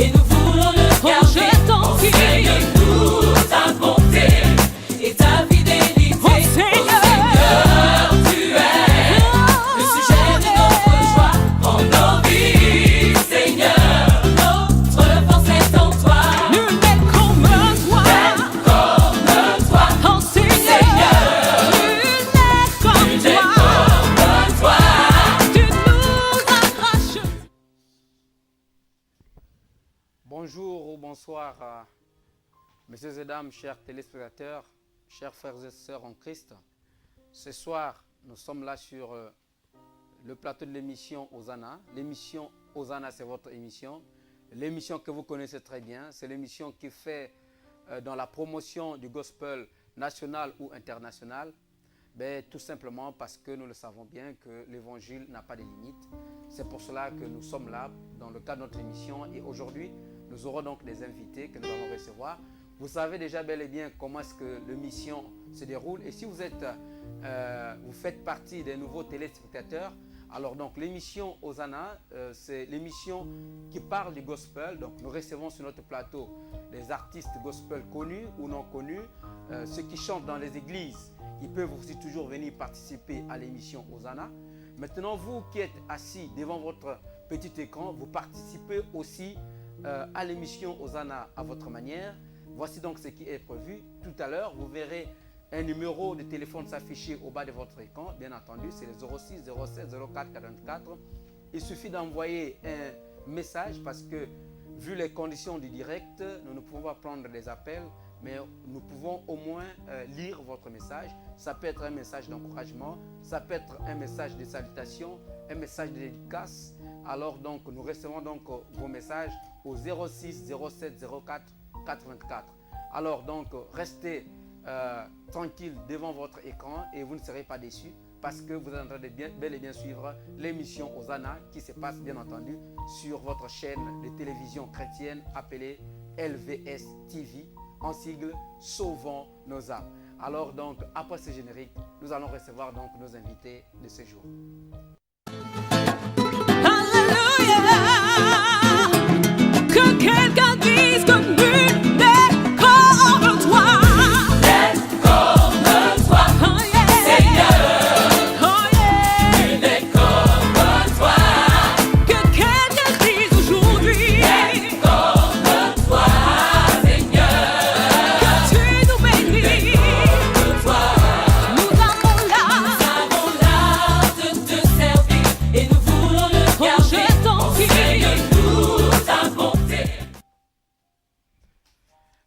et nous voulons le garder. Je t'en prie. Enseigne-nous ta bonté et ta fidélité. Oh Seigneur, Tu es le sujet de notre joie en nos vies, Seigneur. Notre force est en toi. nul n'est comme toi. Comme toi, Oh Seigneur, nul n'est comme toi. Tu nous arraches. Bonjour ou bonsoir, messieurs et dames, chers téléspectateurs, chers frères et sœurs en Christ. Ce soir, nous sommes là sur le plateau de l'émission Hosanna. L'émission Hosanna, c'est votre émission. L'émission que vous connaissez très bien. C'est l'émission qui fait dans la promotion du gospel national ou international. Tout simplement parce que nous le savons bien que l'évangile n'a pas de limites. C'est pour cela que nous sommes là dans le cadre de notre émission. Et aujourd'hui, nous aurons donc des invités que nous allons recevoir. Vous savez déjà bel et bien comment est-ce que l'émission se déroule. Et si vous faites partie des nouveaux téléspectateurs, alors donc l'émission Hosanna, c'est l'émission qui parle du gospel. Donc nous recevons sur notre plateau des artistes gospel connus ou non connus, ceux qui chantent dans les églises. Ils peuvent aussi toujours venir participer à l'émission Hosanna. Maintenant, vous qui êtes assis devant votre petit écran, vous participez aussi à l'émission Hosanna à votre manière. Voici donc ce qui est prévu. Tout à l'heure, vous verrez un numéro de téléphone s'afficher au bas de votre écran. Bien entendu, c'est le 06 07 04 44. Il suffit d'envoyer un message parce que, vu les conditions du direct, nous ne pouvons pas prendre des appels, mais nous pouvons au moins lire votre message. Ça peut être un message d'encouragement, ça peut être un message de salutation, un message de dédicace. Alors donc, nous recevons donc vos messages au 06 07 04 84. Alors donc, restez tranquille devant votre écran et vous ne serez pas déçus parce que vous êtes en train de bel et bien suivre l'émission Hosanna qui se passe bien entendu sur votre chaîne de télévision chrétienne appelée LVS TV, en sigle Sauvons nos âmes. Alors donc, après ce générique, nous allons recevoir donc nos invités de ce jour. Alléluia. Que quelqu'un dise que nul n'est comme toi. Comme toi, Oh yeah. Seigneur. Oh yeah. Tu n'es comme toi. Que quelqu'un dise aujourd'hui Comme toi, Seigneur. que tu nous bénis. Toi, Nous avons nous là. avons l'art de te servir et nous voulons le Oh, garder. je t'en prie. Enseigne-nous ta bonté.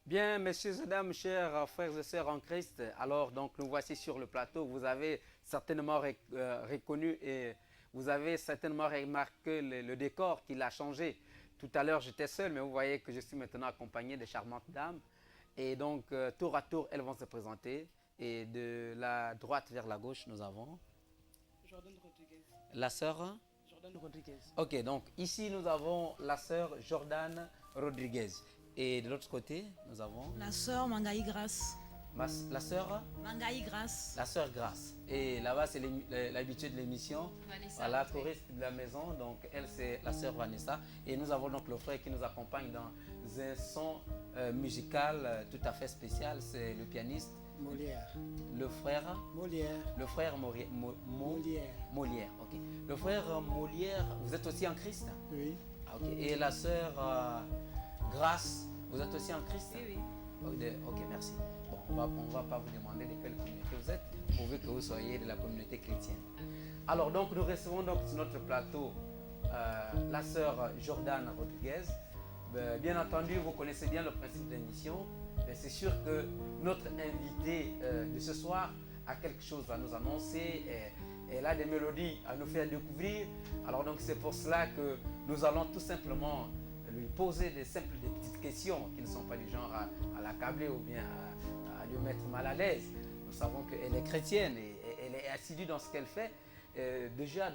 Bien, messieurs et dames, chers frères et sœurs en Christ, alors donc nous voici sur le plateau. Vous avez certainement reconnu et vous avez certainement remarqué le décor qu'il a changé. Tout à l'heure, j'étais seul, mais vous voyez que je suis maintenant accompagné de charmantes dames. Et donc, tour à tour, elles vont se présenter. Et de la droite vers la gauche, nous avons Jordan Rodriguez. la sœur. Jordan Rodriguez. Ok, donc ici, nous avons la sœur Jordan Rodriguez. Et de l'autre côté, nous avons La sœur Mangaï Grace. la sœur. Mangaï Grace. La sœur Grace. Et là-bas, c'est l'habitude de l'émission. Voilà, touriste de la maison. Donc, elle, c'est la sœur Vanessa. Et nous avons donc le frère qui nous accompagne dans un son musical tout à fait spécial. C'est le pianiste, Molière. le frère. Molière. Le frère Molière. Molière. Ok. Le frère Molière, vous êtes aussi en Christ? Oui. Ah, ok. Et la sœur Grace, vous êtes aussi en Christ? Oui. Ok, merci. Bon, on va pas vous demander de quelle communauté vous êtes, pourvu que vous soyez de la communauté chrétienne. Alors donc, nous recevons donc sur notre plateau la sœur Jordan Rodriguez. Bien entendu, vous connaissez bien le principe de l'émission, mais c'est sûr que notre invité de ce soir a quelque chose à nous annoncer. Elle a des mélodies à nous faire découvrir. Alors donc, c'est pour cela que nous allons tout simplement lui poser des petites questions qui ne sont pas du genre à l'accabler ou bien à lui mettre mal à l'aise. Nous savons qu'elle est chrétienne et elle est assidue dans ce qu'elle fait. Déjà,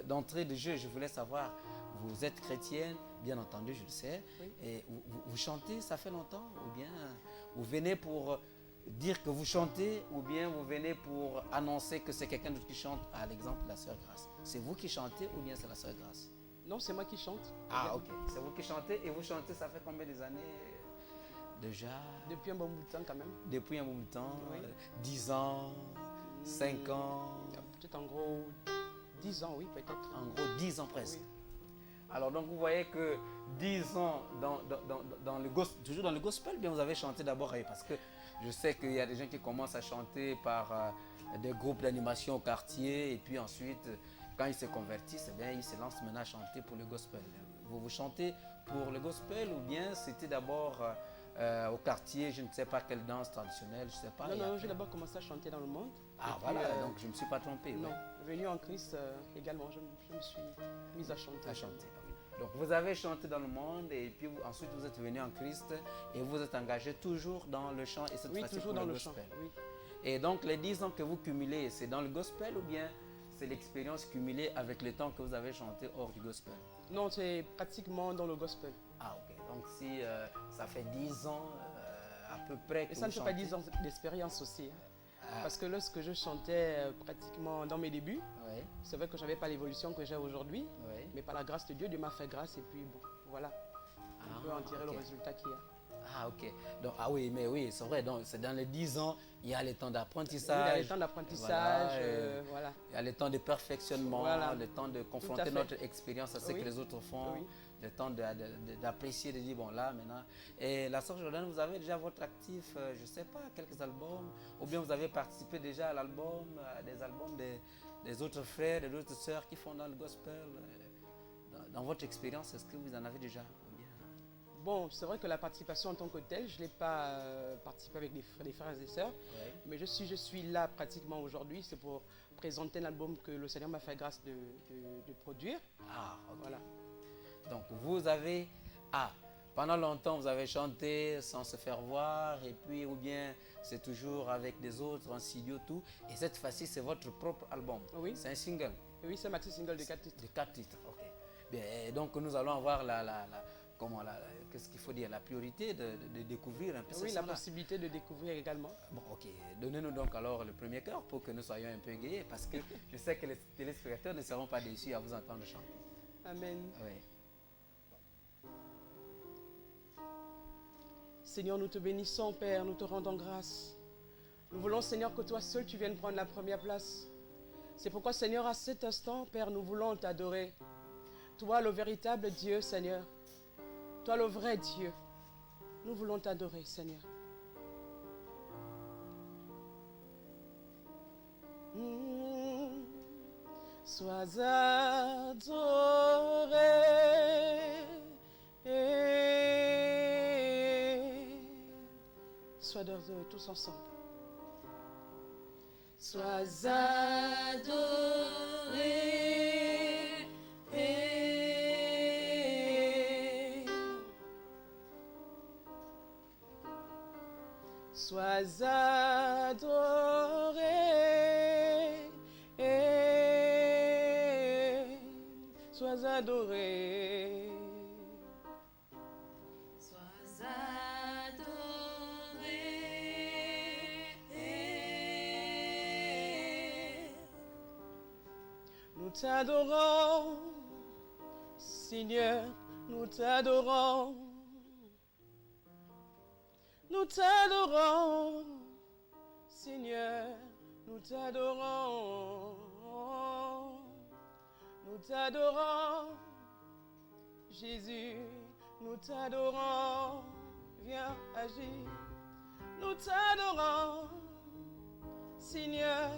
d'entrée de jeu, je voulais savoir, vous êtes chrétienne, bien entendu, je le sais. Oui. Et vous chantez, ça fait longtemps? Ou bien vous venez pour dire que vous chantez, ou bien vous venez pour annoncer que c'est quelqu'un d'autre qui chante, à l'exemple la sœur Grace? C'est vous qui chantez ou bien c'est la sœur Grace? Non, c'est moi qui chante. Ah, ok. C'est vous qui chantez. Et vous chantez, ça fait combien d'années déjà? Depuis un bon bout de temps quand même. Depuis un bout de temps, Oui. 10 ans, 5 ans, Peut-être en gros 10 ans, oui, peut-être. en gros 10 ans presque. Oui. Alors donc vous voyez que 10 ans dans le gospel, toujours dans le gospel, bien vous avez chanté d'abord, parce que je sais qu'il y a des gens qui commencent à chanter par des groupes d'animation au quartier et puis ensuite quand ils se convertissent, eh bien, ils se lancent maintenant à chanter pour le gospel. Vous chantez pour le gospel ou bien c'était d'abord au quartier, je ne sais pas quelle danse traditionnelle, je ne sais pas. Non, et non, après- j'ai d'abord commencé à chanter dans le monde. Ah Et puis, voilà, donc je ne me suis pas trompé. Non, ouais. venu en Christ également, je me suis mise à chanter. À chanter. Donc vous avez chanté dans le monde et puis ensuite vous êtes venu en Christ et vous êtes engagé toujours dans le chant et cette Oui, fois-ci toujours pour dans le le chant. gospel. Oui. Et donc les 10 ans que vous cumulez, c'est dans le gospel ou bien c'est l'expérience cumulée avec le temps que vous avez chanté hors du gospel? Non, c'est pratiquement dans le gospel. Ah ok, donc si ça fait 10 ans à peu près que Et ça ne vous fait pas chantez. 10 ans d'expérience aussi. Hein. Ah, Parce que lorsque je chantais pratiquement dans mes débuts, oui, c'est vrai que je n'avais pas l'évolution que j'ai aujourd'hui, oui. mais par la grâce de Dieu, Dieu m'a fait grâce et puis bon, voilà, on peut en tirer ok. le résultat qu'il y a. Ah ok, donc ah oui, mais oui, c'est vrai, donc c'est dans les 10 ans, il y a les temps Oui, d'apprentissage. il y a les temps d'apprentissage, Voilà, voilà. il y a le temps de perfectionnement, Voilà. le temps de à confronter fait. notre expérience à ce Oui. que les autres font, Oui. le temps d'apprécier, de dire bon là maintenant. Et la sœur Jordan, vous avez déjà votre actif, je ne sais pas, quelques albums, ou bien vous avez participé déjà à l'album, à des albums des autres frères, des autres sœurs qui font dans le gospel. Dans votre expérience, est-ce que vous en avez déjà? Ou bien- Bon, c'est vrai que la participation en tant que telle, je n'ai pas participé avec des frères et sœurs, Ouais. mais je suis là pratiquement aujourd'hui, c'est pour présenter l'album que le Seigneur m'a fait grâce de produire. Ah, ok. Voilà. Donc vous avez, pendant longtemps vous avez chanté sans se faire voir et puis ou bien c'est toujours avec des autres en studio tout et cette fois-ci c'est votre propre album. Oui. C'est un single Et oui, c'est maxi single de 4 titres. de 4 titres. Ok. Bien, et donc nous allons avoir qu'est-ce qu'il faut dire, la priorité de découvrir un peu Oui, ce la son-là. possibilité de découvrir également. Bon, ok. Donnez-nous donc alors le premier cœur pour que nous soyons un peu gayés parce que je sais que les téléspectateurs ne seront pas déçus à vous entendre chanter. Amen. Oui. Seigneur, nous te bénissons, Père, nous te rendons grâce. Nous voulons, Seigneur, que toi seul tu viennes prendre la première place. C'est pourquoi, Seigneur, à cet instant, Père, nous voulons t'adorer. Toi, le véritable Dieu, Seigneur. Toi, le vrai Dieu. Nous voulons t'adorer, Seigneur. Sois adoré. Sois adoré tous ensemble. Sois adoré. Sois adoré. Sois adoré. Sois adoré. Nous t'adorons, Seigneur, nous t'adorons. Nous t'adorons, Seigneur, nous t'adorons. Nous t'adorons, Jésus, nous t'adorons. Viens agir. Nous t'adorons, Seigneur,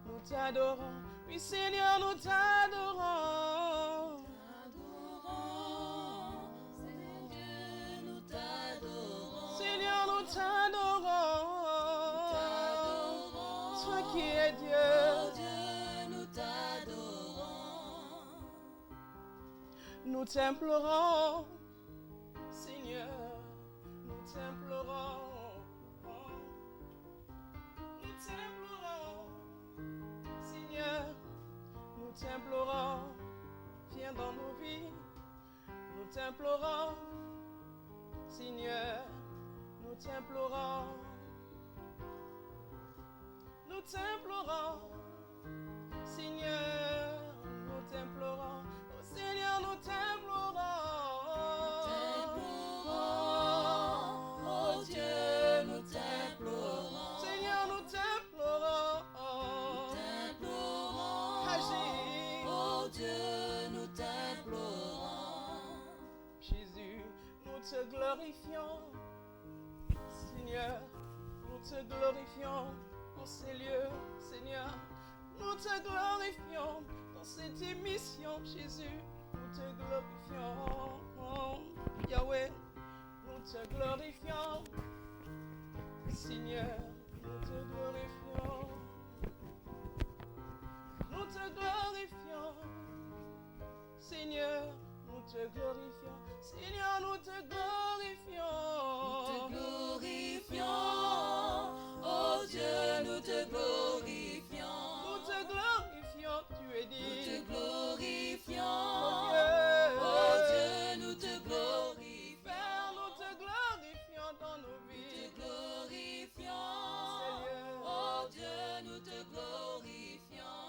nous t'adorons. Oui, Seigneur, nous t'adorons. T'adorons, Seigneur Dieu, nous t'adorons. Seigneur, nous t'adorons. T'adorons. Toi qui es Oh Dieu. Dieu, nous t'adorons. Nous t'implorons, Seigneur, nous t'implorons. Nous t'implorons, Seigneur, nous t'implorons. Viens dans nos vies, nous t'implorons, Seigneur, nous t'implorons. Nous t'implorons, Seigneur, nous t'implorons. Oh Seigneur, nous t'implorons. te glorifions, Seigneur, nous te glorifions dans ces lieux, Seigneur. Nous te glorifions dans cette émission, Jésus. Nous te glorifions, Yahweh. Nous te glorifions, Seigneur. Nous te glorifions. Nous te glorifions, Seigneur. Nous te glorifions, Seigneur. Nous te glorifions. Nous te glorifions, oh Dieu, nous te glorifions. Nous te glorifions, tu es Nous dit. te glorifions, Oh Dieu. oh Dieu, nous te glorifions. Père, nous te glorifions dans nos Nous vies. te glorifions, Seigneur. oh Dieu, nous te glorifions.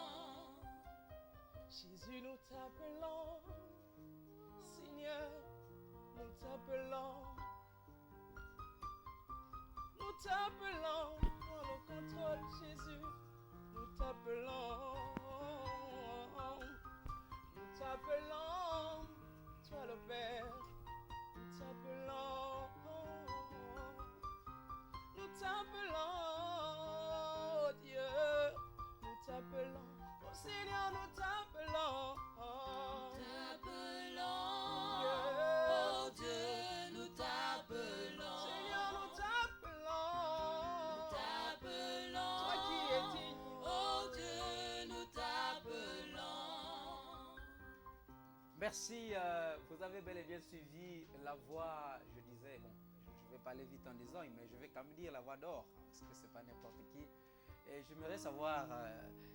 Jésus, nous t'appelons. Seigneur, nous t'appelons. Nous t'appelons dans le contrôle, Jésus. Nous t'appelons. Nous t'appelons, toi le Père. Nous t'appelons. Nous t'appelons, oh Dieu. Nous t'appelons. Oh Seigneur, nous t'appelons. T'appelons, oh Dieu, nous t'appelons. Seigneur, nous t'appelons. T'appelons, Toi qui es digne. oh Dieu, nous t'appelons. Merci, vous avez bel et bien suivi la voix, je disais, bon, je vais parler vite en disant, mais je vais quand même dire la voix d'or, parce que c'est pas n'importe qui. Et j'aimerais savoir,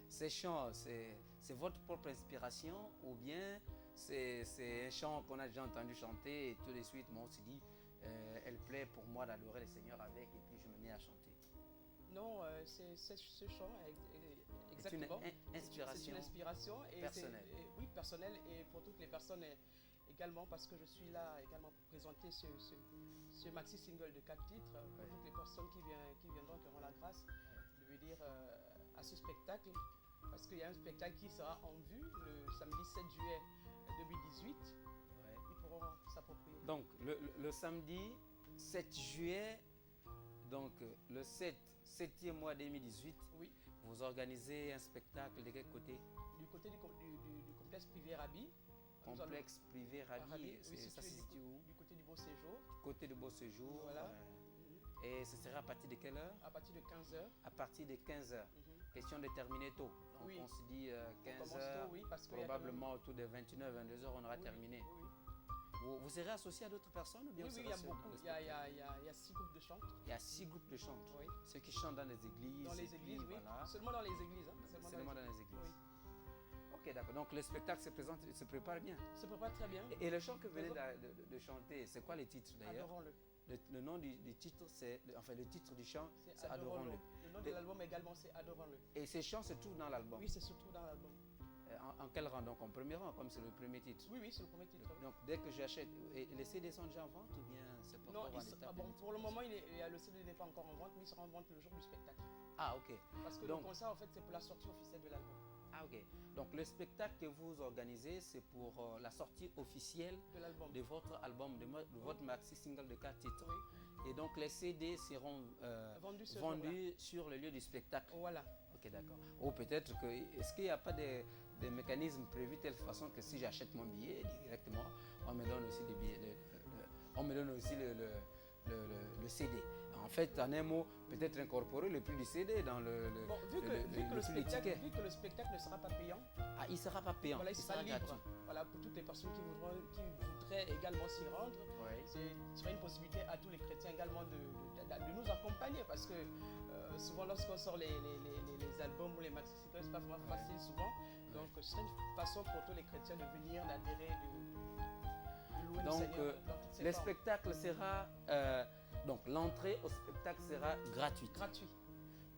ces chants, c'est votre propre inspiration ou bien c'est un chant qu'on a déjà entendu chanter et tout de suite, moi on s'est dit, elle plaît pour moi d'adorer le Seigneur avec et puis je me mets à chanter. Non, c'est ce chant, exactement. C'est une inspiration, C'est une inspiration et personnelle. Oui, personnelle et pour toutes les personnes également parce que je suis là également pour présenter ce maxi single de 4 titres pour toutes les personnes qui viendront, qui auront la grâce de venir à ce spectacle parce qu'il y a un spectacle qui sera en vue le samedi 7 juillet 2018. Ouais. Ils pourront s'approprier. Donc le samedi 7 juillet, donc le 7e mois 2018, Oui, vous organisez un spectacle de quel côté? du côté du complexe privé Rabi. Complexe privé Rabi, Oui, ça se situe où? Du côté du Beau Séjour. Côté de Beau Séjour. Voilà. Et ce sera à partir de quelle heure? À partir de 15h. À partir de 15h. Question de terminer tôt. Donc Oui. on se dit On 15h, commence tôt, oui, parce qu'il y a probablement autour de 21h, 22h, on aura terminé. Oui, oui. Vous serez associé à d'autres personnes ou bien Oui, vous oui, serez il y a seul dans beaucoup. le Il y a, spectacle? il y a 6 groupes de chant. Il y a 6 groupes de chantes. Oui. Ceux qui chantent dans les églises. Dans et les puis, églises, oui. voilà. Seulement dans les églises. Hein. Seulement dans les églises. Oui. Ok, d'accord. Donc le spectacle se prépare bien. Se prépare très bien. Et le chant que vous venez de chanter, c'est quoi le titre d'ailleurs? Adorons-le. Le nom du titre, enfin le titre du chant, c'est Adorons-le. Adorons-le. Le nom de l'album également, c'est Adorons-le. Et ces chants se trouvent dans l'album. Oui, c'est surtout dans l'album. En quel rang? Donc en premier rang, comme c'est le premier titre. Oui, oui, c'est le premier titre. Donc dès que j'achète, et les CD sont déjà en vente ou bien c'est pas Non, encore en état bon, pour le moment, le CD n'est pas encore en vente, mais il sera en vente le jour du spectacle. Ah ok. Parce que Donc- le concert, en fait, c'est pour la sortie officielle de l'album. Ah ok. Donc le spectacle que vous organisez, c'est pour la sortie officielle De l'album. de votre album, de votre maxi single de 4 titres. Oui. Et donc les CD seront Vendus ce vendus sur le lieu du spectacle. Voilà. Ok, d'accord. Ou peut-être que, est-ce qu'il n'y a pas de mécanisme prévu de telle façon que si j'achète mon billet directement, on me donne aussi des billets, on me donne aussi le CD. En fait, en un mot, peut-être incorporer le prix du CD dans Bon, vu que le spectacle ne sera pas payant, Ah, il ne sera pas payant, voilà, il il sera sera libre. gratuit. Voilà, pour toutes les personnes qui voudraient également s'y rendre, Oui. ce sera une possibilité à tous les chrétiens également de nous accompagner parce que souvent lorsqu'on sort les albums ou les maxi singles, c'est pas vraiment facile souvent. Donc ce sera une façon pour tous les chrétiens de venir, d'adhérer, de louer le Donc, Seigneur. dans toutes ses le formes. spectacle sera, donc l'entrée au spectacle sera gratuite. Gratuit.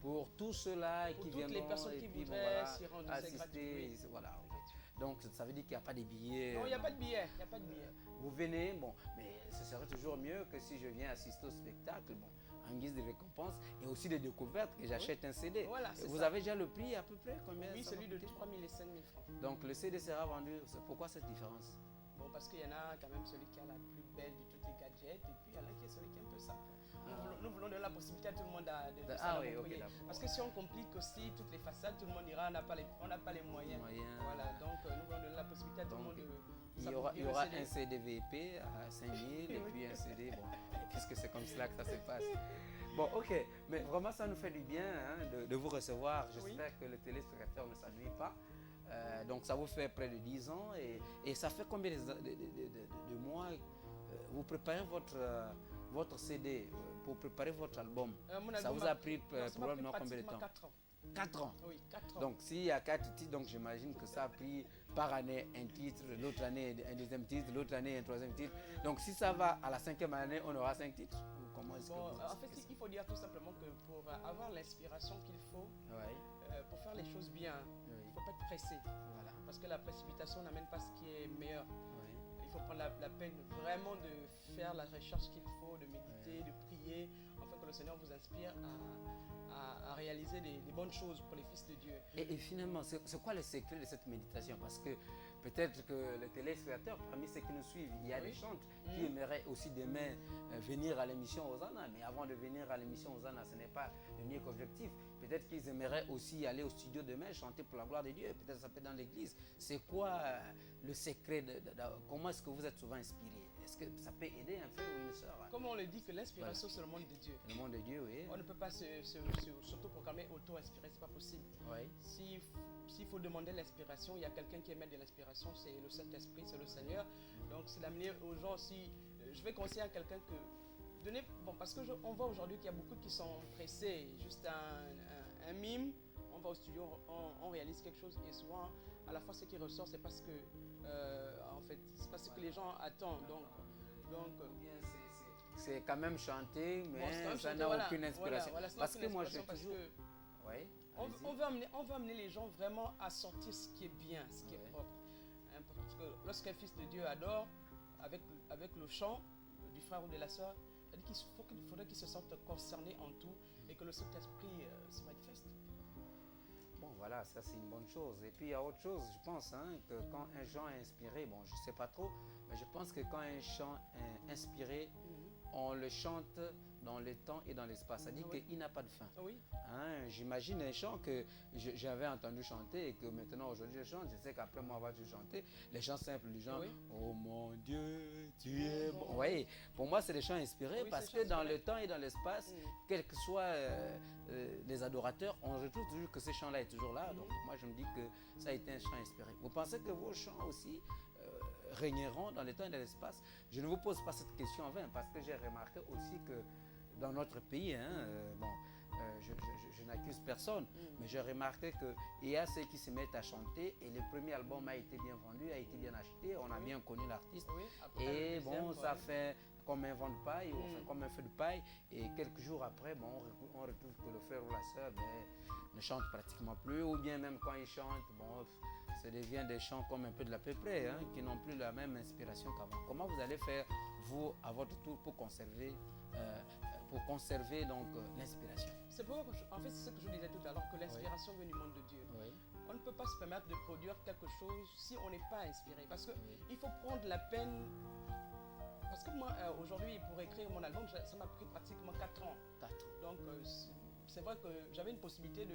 Pour tous ceux-là Pour qui toutes viendront les personnes et qui puis, voudraient s'y rendre, c'est assister, gratuit, oui. voilà. Ok. Donc ça veut dire qu'il n'y a pas de billets. Non, il n'y a pas de billet. Il n'y a pas de billet. Vous venez, bon, mais ce serait toujours mieux que si je viens assister au spectacle, bon, en guise de récompense et aussi de découverte que j'achète un CD. Voilà, c'est Vous ça. avez déjà le prix à peu près combien Oui, ça va celui de coûter? 3 000 et 5 000 francs. Donc le CD sera vendu, pourquoi cette différence? Bon, parce qu'il y en a quand même celui qui a la plus belle de tous les gadgets, et puis il y en a qui est celui qui est un peu simple. Ah. Nous voulons donner la possibilité à tout le monde de Ah oui, ok, s'approprier. d'accord. Parce que si on complique aussi toutes les façades, tout le monde dira on n'a pas les moyens. Voilà, donc nous voulons donner la possibilité à tout le monde de Il y s'approprier aura le un CD VIP à 5000 et puis un CD, bon, puisque c'est comme cela que ça se passe. Bon, ok, mais vraiment ça nous fait du bien hein, de vous recevoir. J'espère que le téléspectateur ne s'ennuie pas. Donc ça vous fait près de 10 ans et ça fait combien de mois vous préparez votre CD, pour préparer votre album? Mon Ça album vous a pris ça m'a pris probablement combien de temps? pratiquement 4 ans. 4 ans. Oui, 4 ans. Donc s'il y a 4 titres, donc j'imagine que ça a pris par année un titre, l'autre année un deuxième titre, l'autre année un troisième titre. Donc si ça va à la 5e année, on aura 5 titres? Ou comment est-ce que Bon, vous en fait, il faut dire tout simplement que pour avoir l'inspiration qu'il faut, Ouais, pour faire les choses bien, il oui, ne faut pas être pressé. voilà. Parce que la précipitation n'amène pas ce qui est meilleur. Oui. Il faut prendre la peine vraiment de faire la recherche qu'il faut, de méditer, de prier, afin que le Seigneur vous inspire à réaliser des bonnes choses pour les fils de Dieu. Et finalement, c'est quoi le secret de cette méditation? Parce que peut-être que les téléspectateurs, parmi ceux qui nous suivent, il y a Oui. des chantes qui aimeraient aussi demain venir à l'émission Hosanna. Mais avant de venir à l'émission Hosanna, ce n'est pas l'unique objectif. Peut-être qu'ils aimeraient aussi aller au studio demain, chanter pour la gloire de Dieu. Peut-être ça peut être dans l'église. C'est quoi le secret comment est-ce que vous êtes souvent inspiré? Est-ce que ça peut aider un frère ou une sœur? Comme on le dit que l'inspiration, c'est le monde de Dieu. Le monde de Dieu, oui. On ne peut pas s'auto-proclamer, auto-inspirer, c'est pas possible. Oui. S'il faut demander l'inspiration, il y a quelqu'un qui émet de l'inspiration, c'est le Saint-Esprit, c'est le Seigneur. Donc c'est d'amener aux gens aussi. Je vais conseiller à quelqu'un que parce que on voit aujourd'hui qu'il y a beaucoup qui sont pressés, juste un mime, on va au studio, on réalise quelque chose et souvent à la fois ce qui ressort c'est parce que en fait c'est parce que les gens attendent C'est quand même chanté, mais bon, c'est quand même ça chanté, n'a voilà, aucune inspiration. voilà, ça n'a Parce aucune que moi, j'ai inspiration toujours... parce que Oui, on veut amener les gens vraiment à sortir ce qui est bien, ce qui est Ouais. propre. Hein, parce que lorsqu'un fils de Dieu adore, avec le chant du frère ou de la sœur, c'est-à-dire qu'il faudrait qu'il se sente concerné en tout et que le Saint-Esprit se manifeste. Bon, voilà, ça c'est une bonne chose. Et puis il y a autre chose, je pense, hein, que quand un chant est inspiré, bon, je ne sais pas trop, mais je pense que quand un chant est inspiré, on le chante dans le temps et dans l'espace. C'est-à-dire Oui. qu'il n'a pas de fin. Oui, Hein, j'imagine un chant que j'avais entendu chanter et que maintenant aujourd'hui je chante. Je sais qu'après moi on va toujours chanter les chants simples du genre Oui. Oh mon Dieu, tu es bon. Oui, pour moi c'est des chants inspirés Oui, parce c'est que des chants dans inspirés. le temps et dans l'espace, quels que soient les adorateurs, on retrouve toujours que ce chant-là est toujours là. Donc moi je me dis que ça a été un chant inspiré. Vous pensez que vos chants aussi régneront dans le temps et dans l'espace? Je ne vous pose pas cette question en vain parce que j'ai remarqué aussi que dans notre pays, je n'accuse personne, mais j'ai remarqué qu'il y a ceux qui se mettent à chanter et le premier album a été bien vendu, a été bien acheté, on a bien connu l'artiste. oui. Après, Et le deuxième, bon, ça ouais. fait comme un vent de paille, enfin, comme un feu de paille. Et quelques jours après, bon, on retrouve que le frère ou la sœur ne chante pratiquement plus. Ou bien même quand ils chantent, bon, ça devient des chants comme un peu de la peu près, hein, qui n'ont plus la même inspiration qu'avant. Comment vous allez faire, vous, à votre tour, pour conserver donc l'inspiration? C'est pourquoi, en fait, c'est ce que je disais tout à l'heure, que l'inspiration vient du monde de Dieu. Oui. On ne peut pas se permettre de produire quelque chose si on n'est pas inspiré. Parce qu'il faut prendre la peine. Parce que moi, aujourd'hui, pour écrire mon album, ça m'a pris pratiquement 4 ans. Donc, c'est vrai que j'avais une possibilité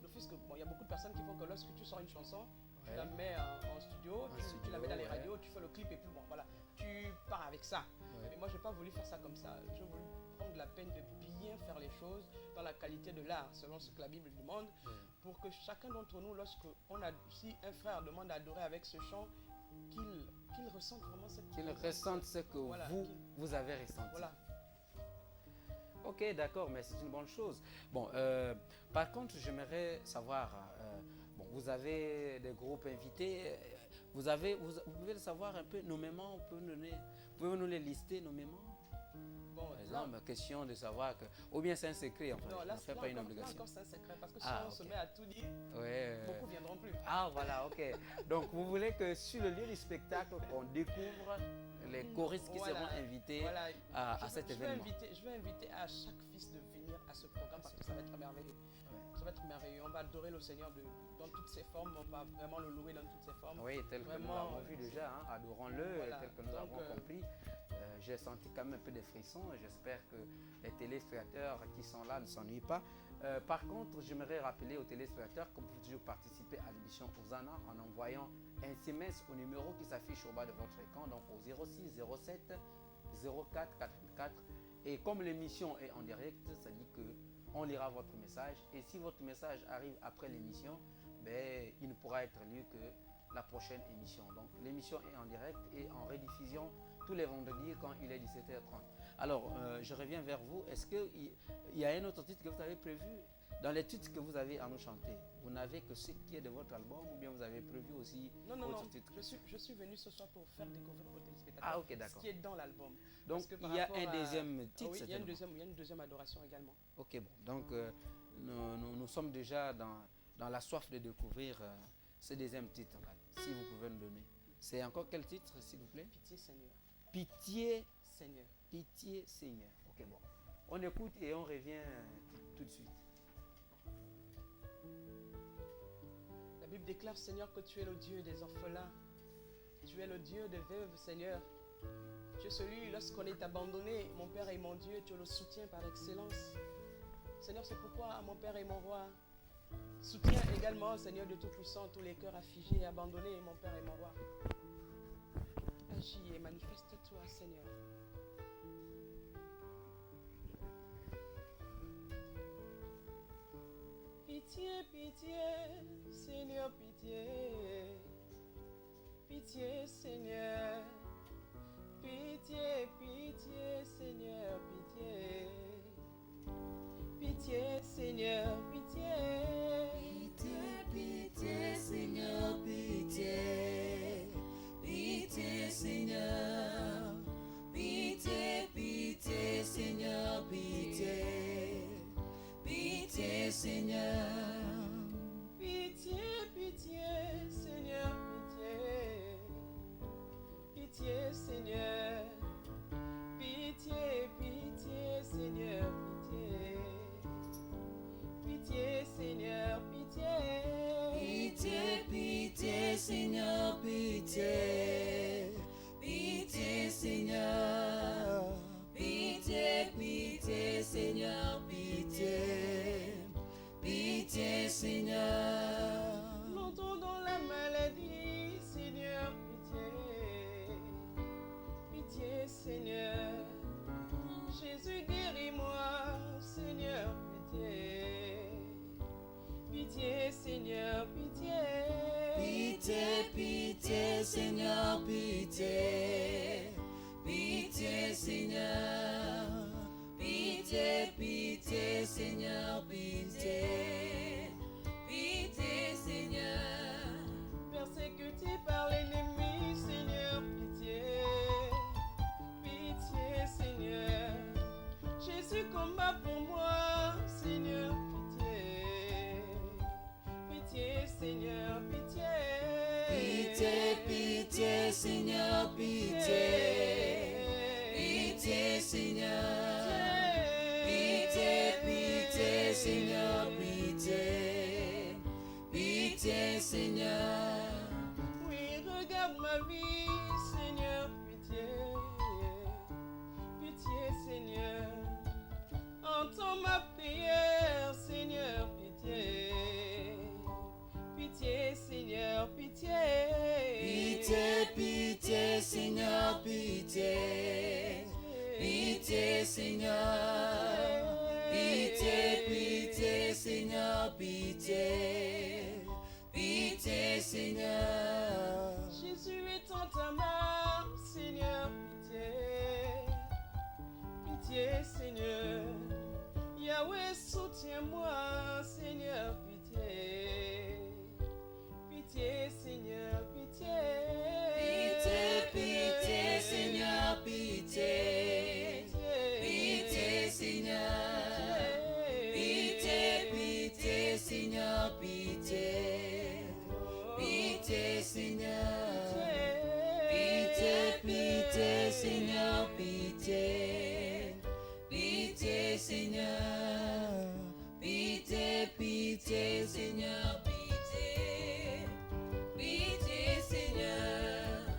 d'office que, bon, il y a beaucoup de personnes qui font que lorsque tu sors une chanson, tu la mets en studio, tu la mets dans les radios, tu fais le clip et puis bon, voilà, tu pars avec ça. Mais moi, je n'ai pas voulu faire ça comme ça. J'ai voulu prendre la peine de bien faire les choses dans la qualité de l'art, selon ce que la Bible demande, pour que chacun d'entre nous, si un frère demande à adorer avec ce chant, qu'il ressente vraiment cette... Qu'il ressente ce que Voilà, vous avez ressenti. Voilà. Ok, d'accord, mais c'est une bonne chose. Bon, par contre, j'aimerais savoir, bon, vous avez des groupes invités, vous pouvez le savoir un peu nommément, pouvez-vous nous les lister nommément? Bon, Par exemple, question de savoir que, ou bien c'est un secret en fait, non, là, ne fait pas une obligation. encore, c'est un secret, parce que si Ah, on se ok. met à tout dire, Ouais. beaucoup ne viendront plus. Ah voilà, ok. Donc vous voulez que sur le lieu du spectacle, on découvre les choristes qui Voilà. seront invités Voilà. à cet événement. Je vais inviter à chaque fils de venir à ce programme parce que ça va être merveilleux. Ouais. Ça va être merveilleux. On va adorer le Seigneur dans toutes ses formes. On va vraiment le louer dans toutes ses formes. Oui, tel que nous Vraiment, l'avons vu déjà, hein, adorons-le, Voilà. tel que nous Donc, l'avons compris. J'ai senti quand même un peu de frissons et j'espère que les téléspectateurs qui sont là ne s'ennuient pas. Par contre, j'aimerais rappeler aux téléspectateurs que vous pouvez toujours participer à l'émission Hosanna en envoyant un SMS au numéro qui s'affiche au bas de votre écran, donc au 06 07 04 84. Et comme l'émission est en direct, ça dit qu'on lira votre message. Et si votre message arrive après l'émission, ben, il ne pourra être lu que la prochaine émission. Donc l'émission est en direct et en rediffusion tous les vendredis quand il est 17h30. Alors, je reviens vers vous. Est-ce qu'il y a un autre titre que vous avez prévu? Dans les titres que vous avez à nous chanter, vous n'avez que ce qui est de votre album ou bien vous avez prévu aussi Non, autre titre? je suis venu ce soir pour faire découvrir aux téléspectateurs Ah, ok, d'accord. ce qui est dans l'album. Donc, Parce que par il y a rapport un à- deuxième titre, Ah oui, il y a certainement. une deuxième adoration également. Ok, bon. Donc, nous sommes déjà dans la soif de découvrir ce deuxième titre, là, si vous pouvez nous donner. C'est encore quel titre, s'il vous plaît? Pitié Seigneur. Pitié, Seigneur. pitié, Seigneur. Ok, bon. On écoute et on revient tout de suite. La Bible déclare, Seigneur, que tu es le Dieu des orphelins. Tu es le Dieu des veuves, Seigneur. Tu es celui, lorsqu'on est abandonné, mon Père et mon Dieu, tu le soutiens par excellence. Seigneur, c'est pourquoi, mon Père et mon Roi, soutiens également, Seigneur de Tout-Puissant, tous les cœurs affligés et abandonnés, mon Père et mon Roi. Agis et manifeste-toi, Seigneur. Pitié, pitié, Seigneur, pitié. Pitié, Seigneur. Pitié, pitié, Seigneur, pitié. Pitié, Seigneur, pitié. Pitié, pitié, Seigneur, pitié. Pitié, Seigneur. Pitié, pitié, Seigneur, pitié. Pitié, Seigneur. Pitié, pitié, Seigneur, pitié. Pitié, Seigneur. Pitié, pitié, Seigneur, pitié. Pitié, Seigneur, pitié. Pitié, pitié, Seigneur, pitié. Pitié, Seigneur. Pitié, pitié, Seigneur, pitié. Pitié, Seigneur. Longtemps dans la maladie, Seigneur, pitié. Pitié, Seigneur. Jésus, guéris-moi, Seigneur, pitié. Pitié, Seigneur, pitié. Pitié, pitié, Seigneur, pitié. Pitié, Seigneur. Pitié, pitié, Seigneur, pitié. Pitié, Seigneur. Persécuté par l'ennemi, Seigneur, pitié. Pitié, Seigneur. Jésus combat pour moi, Seigneur, pitié. Pitié, Seigneur, pitié. Pitié, pitié, Seigneur, pitié. Pitié, Seigneur. Pitié, pitié, Seigneur, pitié. Pitié, Seigneur. Oui, regarde ma vie, Seigneur, pitié. Pitié, Seigneur. Entends ma prière, Seigneur, pitié. Pitié, Seigneur, pitié. Pitié, pitié, Seigneur, pitié. Pitié, Seigneur. Pitié, pitié, Seigneur, pitié. Pitié, Seigneur. Jésus étend ta main, Seigneur, pitié. Pitié, Seigneur. Yahweh, soutiens-moi, Seigneur, pitié. Pitié, Seigneur, pitié. Pitié, pitié, Seigneur, pitié. Pitié, Seigneur. Pitié, pitié, Seigneur, pitié. Pitié, Seigneur. Pitié, pitié, Seigneur. Pitié, pitié, Seigneur, pitié. Pitié, Seigneur.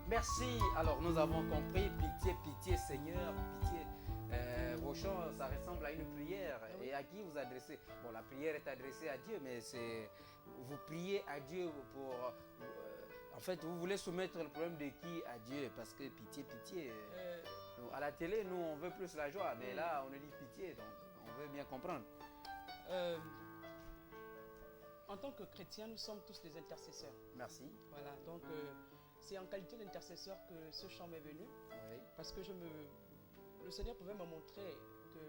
Merci. Alors nous avons compris, pitié, pitié Seigneur, pitié. Vos chants, ça ressemble à une prière. Et à qui vous adressez? Bon, la prière est adressée à Dieu, mais vous priez à Dieu pour... en fait, vous voulez soumettre le problème de qui à Dieu? Parce que pitié, pitié. À la télé, nous, on veut plus la joie, mais là, on nous dit pitié, donc on veut bien comprendre. En tant que chrétiens, nous sommes tous des intercesseurs. Merci. Voilà, donc c'est en qualité d'intercesseur que ce chant m'est venu. Oui. Parce que le Seigneur pouvait me montrer que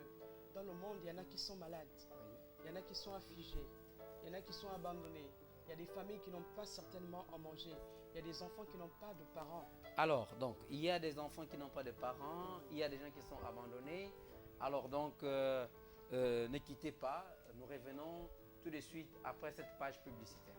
dans le monde, il y en a qui sont malades. Oui. Il y en a qui sont affligés. Il y en a qui sont abandonnés. Il y a des familles qui n'ont pas certainement à manger. Il y a des enfants qui n'ont pas de parents. Alors, donc, il y a des enfants qui n'ont pas de parents, il y a des gens qui sont abandonnés. Alors, donc, ne quittez pas, nous revenons tout de suite après cette page publicitaire.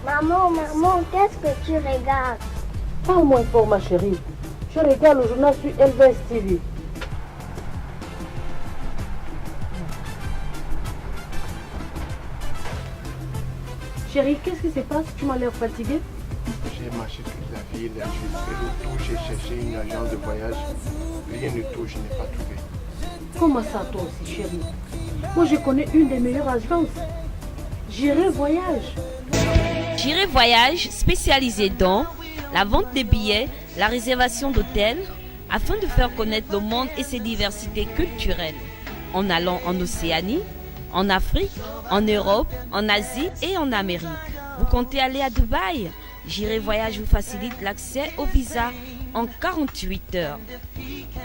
Maman, qu'est-ce que tu regardes? Parle-moi fort, ma chérie. Je regarde le journal sur LVS TV. Chérie, qu'est-ce qui se passe? Tu m'as l'air fatiguée. J'ai marché toute la ville, j'ai fait le tour, j'ai cherché une agence de voyage. Rien du tout, je n'ai pas trouvé. Comment ça, toi aussi, chérie? Moi, je connais une des meilleures agences. J'irai voyage. J'irai voyage spécialisé dans la vente des billets, la réservation d'hôtels, afin de faire connaître le monde et ses diversités culturelles. En allant en Océanie, en Afrique, en Europe, en Asie et en Amérique. Vous comptez aller à Dubaï? J'irai voyage vous facilite l'accès au visa en 48 heures.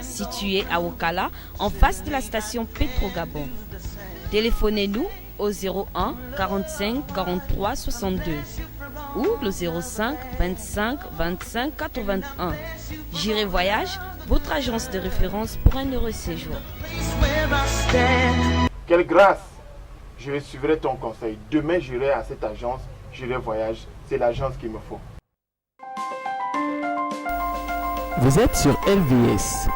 Situé à Okala, en face de la station Petro-Gabon. Téléphonez-nous au 01 45 43 62 ou le 05 25 25 81. J'irai voyage, votre agence de référence pour un heureux séjour. Quelle grâce! Je suivrai ton conseil. Demain, j'irai à cette agence, j'irai voyage. C'est l'agence qu'il me faut. Vous êtes sur LVS.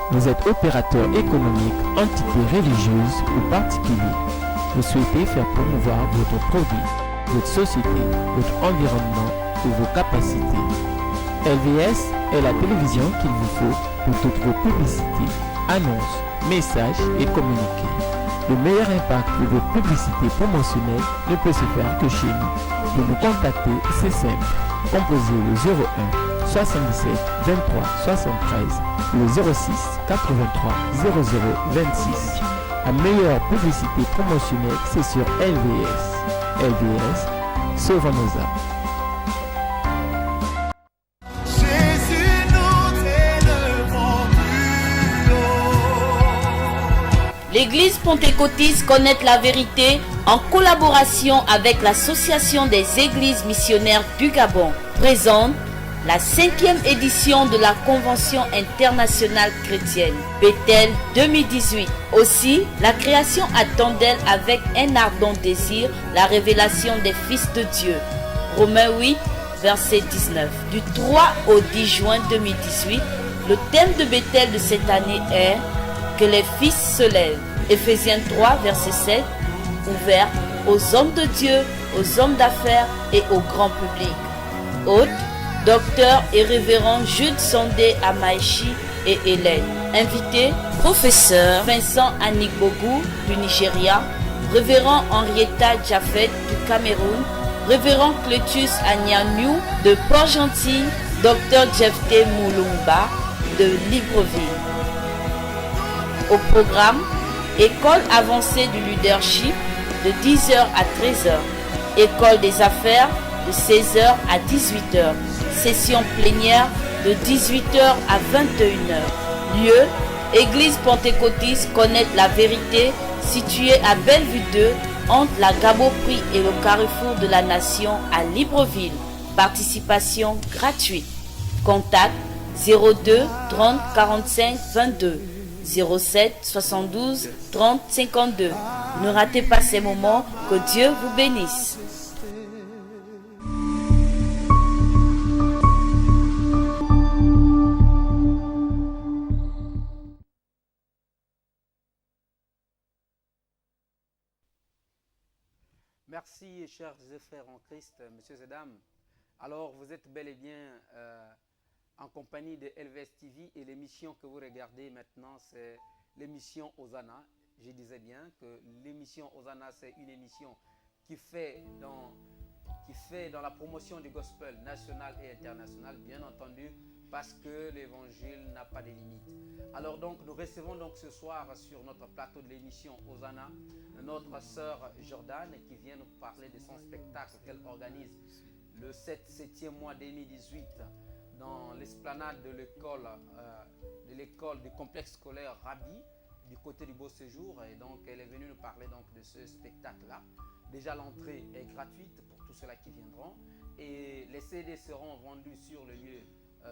Vous êtes opérateur économique, entité religieuse ou particulier. Vous souhaitez faire promouvoir votre produit, votre société, votre environnement ou vos capacités. LVS est la télévision qu'il vous faut pour toutes vos publicités, annonces, messages et communiqués. Le meilleur impact de vos publicités promotionnelles ne peut se faire que chez nous. Pour nous contacter, c'est simple. Composez le 01 77 23 73 le 06 83 00 26. La meilleure publicité promotionnelle, c'est sur LVS. LVS, sauvons nos âmes. L'église pentecôtiste Connaître la vérité en collaboration avec l'association des églises missionnaires du Gabon présente la 5e édition de la Convention internationale chrétienne Bethel 2018. Aussi, la création attend d'elle avec un ardent désir la révélation des fils de Dieu. Romains 8, verset 19. Du 3 au 10 juin 2018, le thème de Bethel de cette année est que les fils se lèvent. Éphésiens 3, verset 7, ouvert aux hommes de Dieu, aux hommes d'affaires et au grand public. Hôte, docteur et révérend Jude Sondé Amaechi et Hélène. Invité, professeur Vincent Anigbogu du Nigeria, révérend Henrietta Jaffet du Cameroun, révérend Cletus Anyanyou de Port-Gentil, docteur Jefté Moulumba de Libreville. Au programme, école avancée du leadership de 10h à 13h, école des affaires de 16h à 18h, session plénière de 18h à 21h. Lieu, église pentecôtiste Connaître la vérité, située à Bellevue 2, entre la Gabo-Prix et le Carrefour de la Nation à Libreville. Participation gratuite. Contact 02 30 45 22 07 72 30 52. Ne ratez pas ces moments, que Dieu vous bénisse. Merci, chers frères en Christ, messieurs et dames. Alors, vous êtes bel et bien en compagnie de LVS TV et l'émission que vous regardez maintenant, c'est l'émission Hosanna. Je disais bien que l'émission Hosanna, c'est une émission qui fait dans la promotion du gospel national et international, bien entendu, parce que l'évangile n'a pas de limites. Alors donc, nous recevons donc ce soir sur notre plateau de l'émission Hosanna notre sœur Jordan qui vient nous parler de son spectacle qu'elle organise le 7e mois 2018 dans l'esplanade de l'école du complexe scolaire Rabi du côté du Beau Séjour. Et donc, elle est venue nous parler donc de ce spectacle-là. Déjà, l'entrée est gratuite pour tous ceux-là qui viendront et les CD seront vendus sur le lieu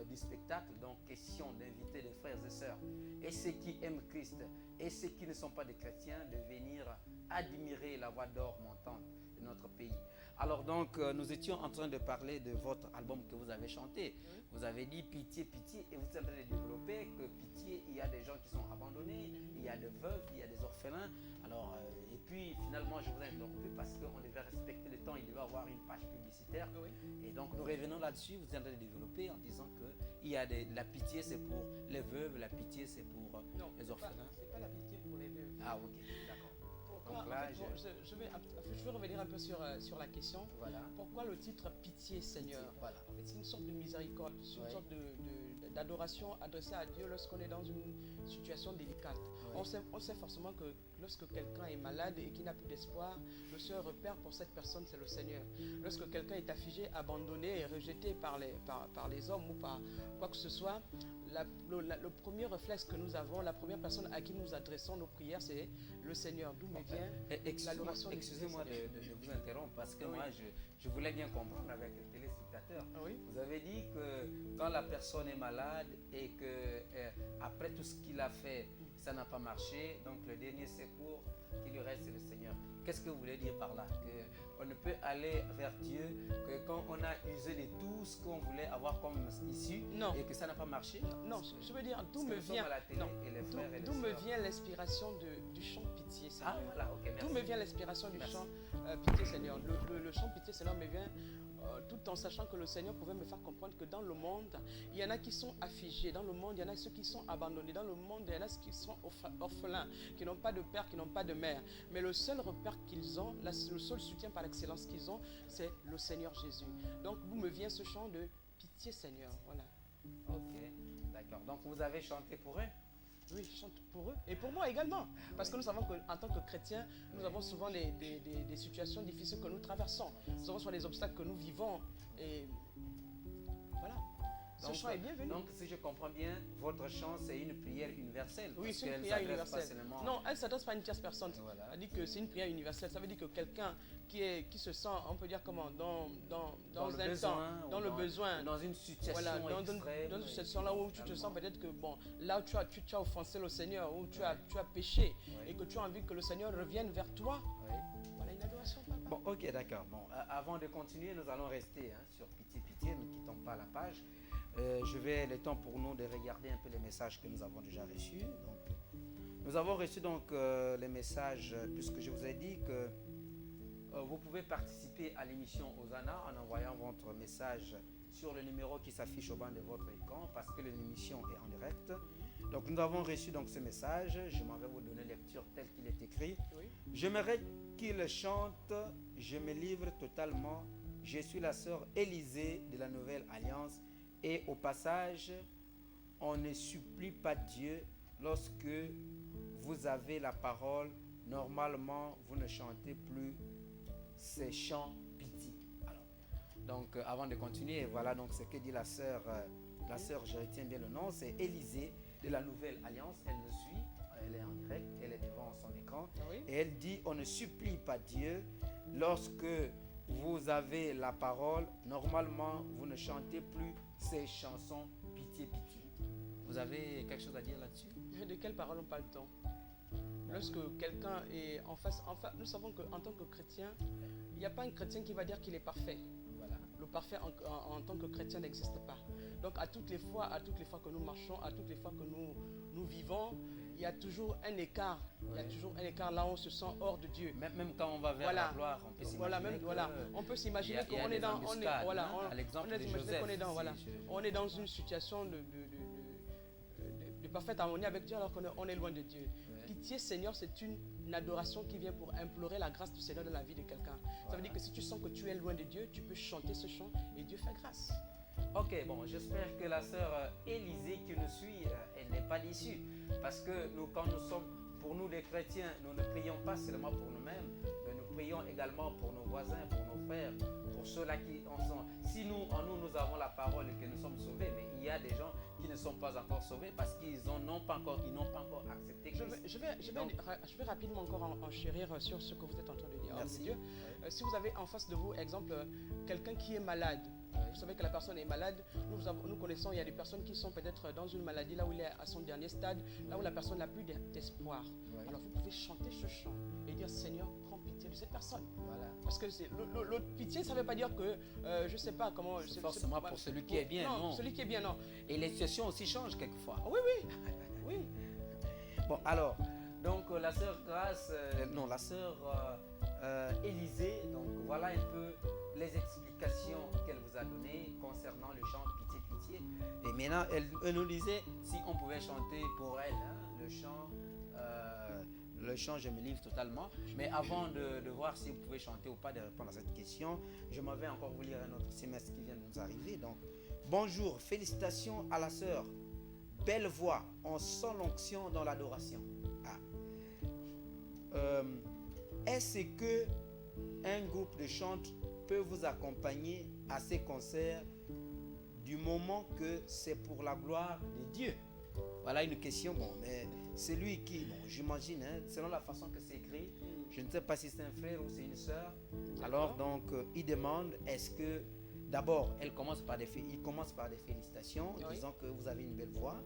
du spectacle. Donc, question d'inviter les frères et sœurs et ceux qui aiment Christ et ceux qui ne sont pas des chrétiens de venir admirer la voix d'or montante de notre pays. Alors donc, nous étions en train de parler de votre album que vous avez chanté. Vous avez dit pitié, pitié, et vous êtes en train de développer que pitié, il y a des gens qui sont abandonnés, il y a des veuves, il y a des orphelins. Alors, et puis finalement, je vous ai interrompu parce qu'on devait respecter le temps, il devait avoir une page publicitaire. Et donc, nous revenons là-dessus, vous êtes en train de développer en disant que il y a la pitié, c'est pour les veuves, la pitié, c'est pour les orphelins. C'est pas la pitié pour les veuves. Ah, ok, d'accord. Donc là, je vais revenir un peu sur la question. Voilà. Pourquoi le titre Pitié Seigneur? Voilà. En fait, c'est une sorte de miséricorde, c'est une sorte d'adoration adressée à Dieu lorsqu'on est dans une situation délicate. On sait forcément que lorsque quelqu'un est malade et qu'il n'a plus d'espoir, le seul repère pour cette personne, c'est le Seigneur. Lorsque quelqu'un est affligé, abandonné et rejeté par les hommes ou par quoi que ce soit, le premier réflexe que nous avons, la première personne à qui nous adressons nos prières, c'est le Seigneur. D'où me vient l'adoration. Excusez-moi de vous interrompre parce que moi, je voulais bien comprendre avec les téléspectateurs. Vous avez dit que quand la personne est malade et que après tout ce qu'il a fait, ça n'a pas marché, donc le dernier secours qui lui reste, c'est le Seigneur. Qu'est-ce que vous voulez dire par là? Qu'on ne peut aller vers Dieu que quand on a usé de tout ce qu'on voulait avoir comme issue et que ça n'a pas marché? Non, je veux dire, d'où me vient l'inspiration du chant Pitié Seigneur. Ah voilà, ok, merci. D'où me vient l'inspiration du chant Pitié Seigneur. Le chant Pitié Seigneur me vient tout en sachant que le Seigneur pouvait me faire comprendre que dans le monde, il y en a qui sont affligés. Dans le monde, il y en a ceux qui sont abandonnés. Dans le monde, il y en a ceux qui sont orphelins, qui n'ont pas de père, qui n'ont pas de mère. Mais le seul repère qu'ils ont, le seul soutien par excellence qu'ils ont, c'est le Seigneur Jésus. Donc, d'où me vient ce chant de Pitié Seigneur. Voilà. Ok, d'accord. Donc, vous avez chanté pour eux? Oui, je chante pour eux et pour moi également. Parce que nous savons qu'en tant que chrétiens, nous avons souvent des situations difficiles que nous traversons. Nous avons souvent des obstacles que nous vivons. Et voilà. Ce chant est bienvenu. Donc, si je comprends bien, votre chant, c'est une prière universelle. Oui, c'est une prière universelle. Non, elle ne s'adresse pas à une tierce personne. Voilà. Elle dit que c'est une prière universelle. Ça veut dire que quelqu'un qui se sent, on peut dire comment, dans le besoin, dans une situation voilà, dans extrême, dans une situation là où tu te sens peut-être que bon, là où tu as offensé le Seigneur, où tu as péché et que tu as envie que le Seigneur revienne vers toi. Voilà une adoration. Bon, ok, d'accord. Bon, avant de continuer, nous allons rester sur Pitié, Pitié, ne quittons pas la page. Je vais le temps pour nous de regarder un peu les messages que nous avons déjà reçus. Donc, nous avons reçu donc les messages, puisque je vous ai dit que vous pouvez participer à l'émission Hosanna en envoyant votre message sur le numéro qui s'affiche au bas de votre écran parce que l'émission est en direct. Donc nous avons reçu donc ce message. Je m'en vais vous donner lecture tel qu'il est écrit. J'aimerais qu'il chante « Je me livre totalement. Je suis la sœur Élisée de la Nouvelle Alliance. » Et au passage, on ne supplie pas Dieu lorsque vous avez la parole. Normalement, vous ne chantez plus ces chants pitié. Alors, donc, avant de continuer, voilà donc ce que dit la sœur, je retiens bien le nom, c'est Élisée de la Nouvelle Alliance. Elle nous suit, elle est en direct, elle est devant son écran. Et elle dit, on ne supplie pas Dieu lorsque vous avez la parole. Normalement, vous ne chantez plus ces chansons pitié. pitié, pitié. Vous avez quelque chose à dire là-dessus? De quelle parole on parle-t-on? Lorsque quelqu'un est en face, nous savons qu'en tant que chrétien, il n'y a pas un chrétien qui va dire qu'il est parfait. Voilà. Le parfait en tant que chrétien n'existe pas. Donc à toutes les fois que nous marchons, à toutes les fois que nous vivons, il y a toujours un écart. Il y a toujours un écart là où on se sent hors de Dieu. Même quand on va vers la gloire, on peut s'imaginer on peut s'imaginer qu'on est dans, on est dans une situation de parfaite harmonie avec Dieu alors qu'on est loin de Dieu. Pitié Seigneur, c'est une adoration qui vient pour implorer la grâce du Seigneur dans la vie de quelqu'un. Ça veut dire que si tu sens que tu es loin de Dieu, tu peux chanter ce chant et Dieu fait grâce. Ok, bon, j'espère que la sœur Élisée qui nous suit, elle n'est pas déçue. Parce que nous, quand nous sommes, pour nous les chrétiens, nous ne prions pas seulement pour nous-mêmes, mais nous prions également pour nos voisins, pour nos frères, pour ceux-là qui en sont. Si nous, en nous avons la parole et que nous sommes sauvés, mais il y a des gens qui ne sont pas encore sauvés parce qu'ils n'ont pas encore accepté Christ. Je vais rapidement encore enchérir sur ce que vous êtes en train de dire. Merci. Dieu. Si vous avez en face de vous, exemple, quelqu'un qui est malade, vous savez que la personne est malade, nous connaissons, il y a des personnes qui sont peut-être dans une maladie, là où il est à son dernier stade, là où la personne n'a plus d'espoir. Ouais. Alors vous pouvez chanter ce chant et dire Seigneur, prends pitié de cette personne. Voilà. Parce que l'autre pitié, ça ne veut pas dire que, je ne sais pas comment... C'est forcément pour celui qui est bien, non. Celui qui est bien, non. Et les situations aussi changent quelquefois. Oui, oui. Bon, alors, donc la sœur Grâce, la sœur Élisée, donc voilà un peu les explications qu'elle vous a données concernant le chant Pitié, Pitié. Et maintenant, elle nous disait si on pouvait chanter pour elle, le chant Je me livre totalement. Mais avant de voir si vous pouvez chanter ou pas, de répondre à cette question, je m'en vais encore vous lire un autre semestre qui vient de nous arriver. Donc, bonjour, félicitations à la sœur. Belle voix, on sent l'onction dans l'adoration. Est-ce que un groupe de chante peut vous accompagner à ces concerts du moment que c'est pour la gloire de Dieu? Voilà une question. Bon, mais c'est lui qui, j'imagine, selon la façon que c'est écrit, je ne sais pas si c'est un frère ou c'est une sœur. Alors donc, il demande, est-ce que d'abord, il commence par des félicitations, disant que vous avez une belle voix.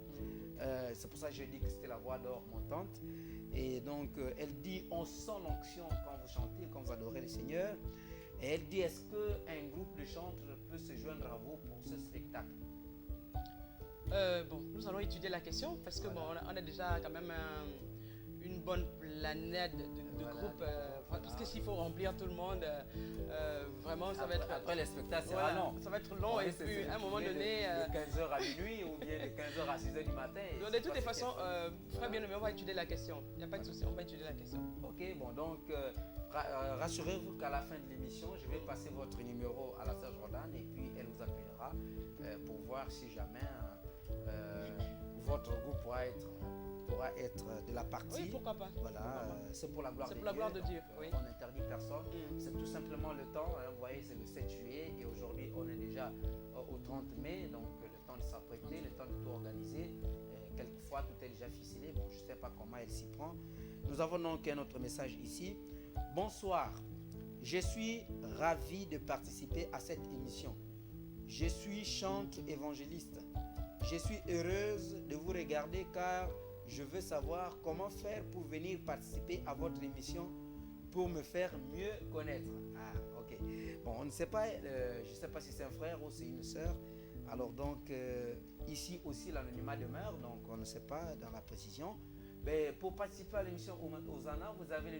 C'est pour ça que je dis que c'était la voix d'or montante. Et donc, elle dit, on sent l'onction quand vous chantez, quand vous adorez le Seigneur. Et elle dit, est-ce qu'un groupe de chanteurs peut se joindre à vous pour ce spectacle? Nous allons étudier la question parce que on a déjà quand même une bonne planète de groupes. Parce que s'il faut remplir tout le monde, vraiment ça va être... Après le spectacle sera long. Ça va être long et puis à un moment donné... De 15h à minuit ou bien de 15h à 6h du matin. De toutes les façons, frère bien-aimé, on va étudier la question. Il n'y a pas de souci, on va étudier la question. Ok, bon donc rassurez-vous qu'à la fin de l'émission, je vais passer votre numéro à la sœur Jordan et puis elle vous appellera pour voir si jamais votre groupe pourra être de la partie. Oui, pourquoi pas. Voilà, c'est pour la gloire de Dieu. C'est pour la gloire de Dieu, oui. On n'interdit personne. C'est tout simplement le temps. Vous voyez, c'est le 7 juillet et aujourd'hui, on est déjà au 30 mai. Donc, le temps de s'apprêter, le temps de tout organiser. Quelquefois, tout est déjà ficelé. Bon, je ne sais pas comment elle s'y prend. Nous avons donc un autre message ici. Bonsoir. Je suis ravi de participer à cette émission. Je suis chante évangéliste. Je suis heureuse de vous regarder car je veux savoir comment faire pour venir participer à votre émission pour me faire mieux connaître. Ok. Bon, on ne sait pas, je ne sais pas si c'est un frère ou c'est une sœur. Alors donc, ici aussi l'anonymat demeure, donc on ne sait pas dans la précision. Mais pour participer à l'émission Hosanna, vous avez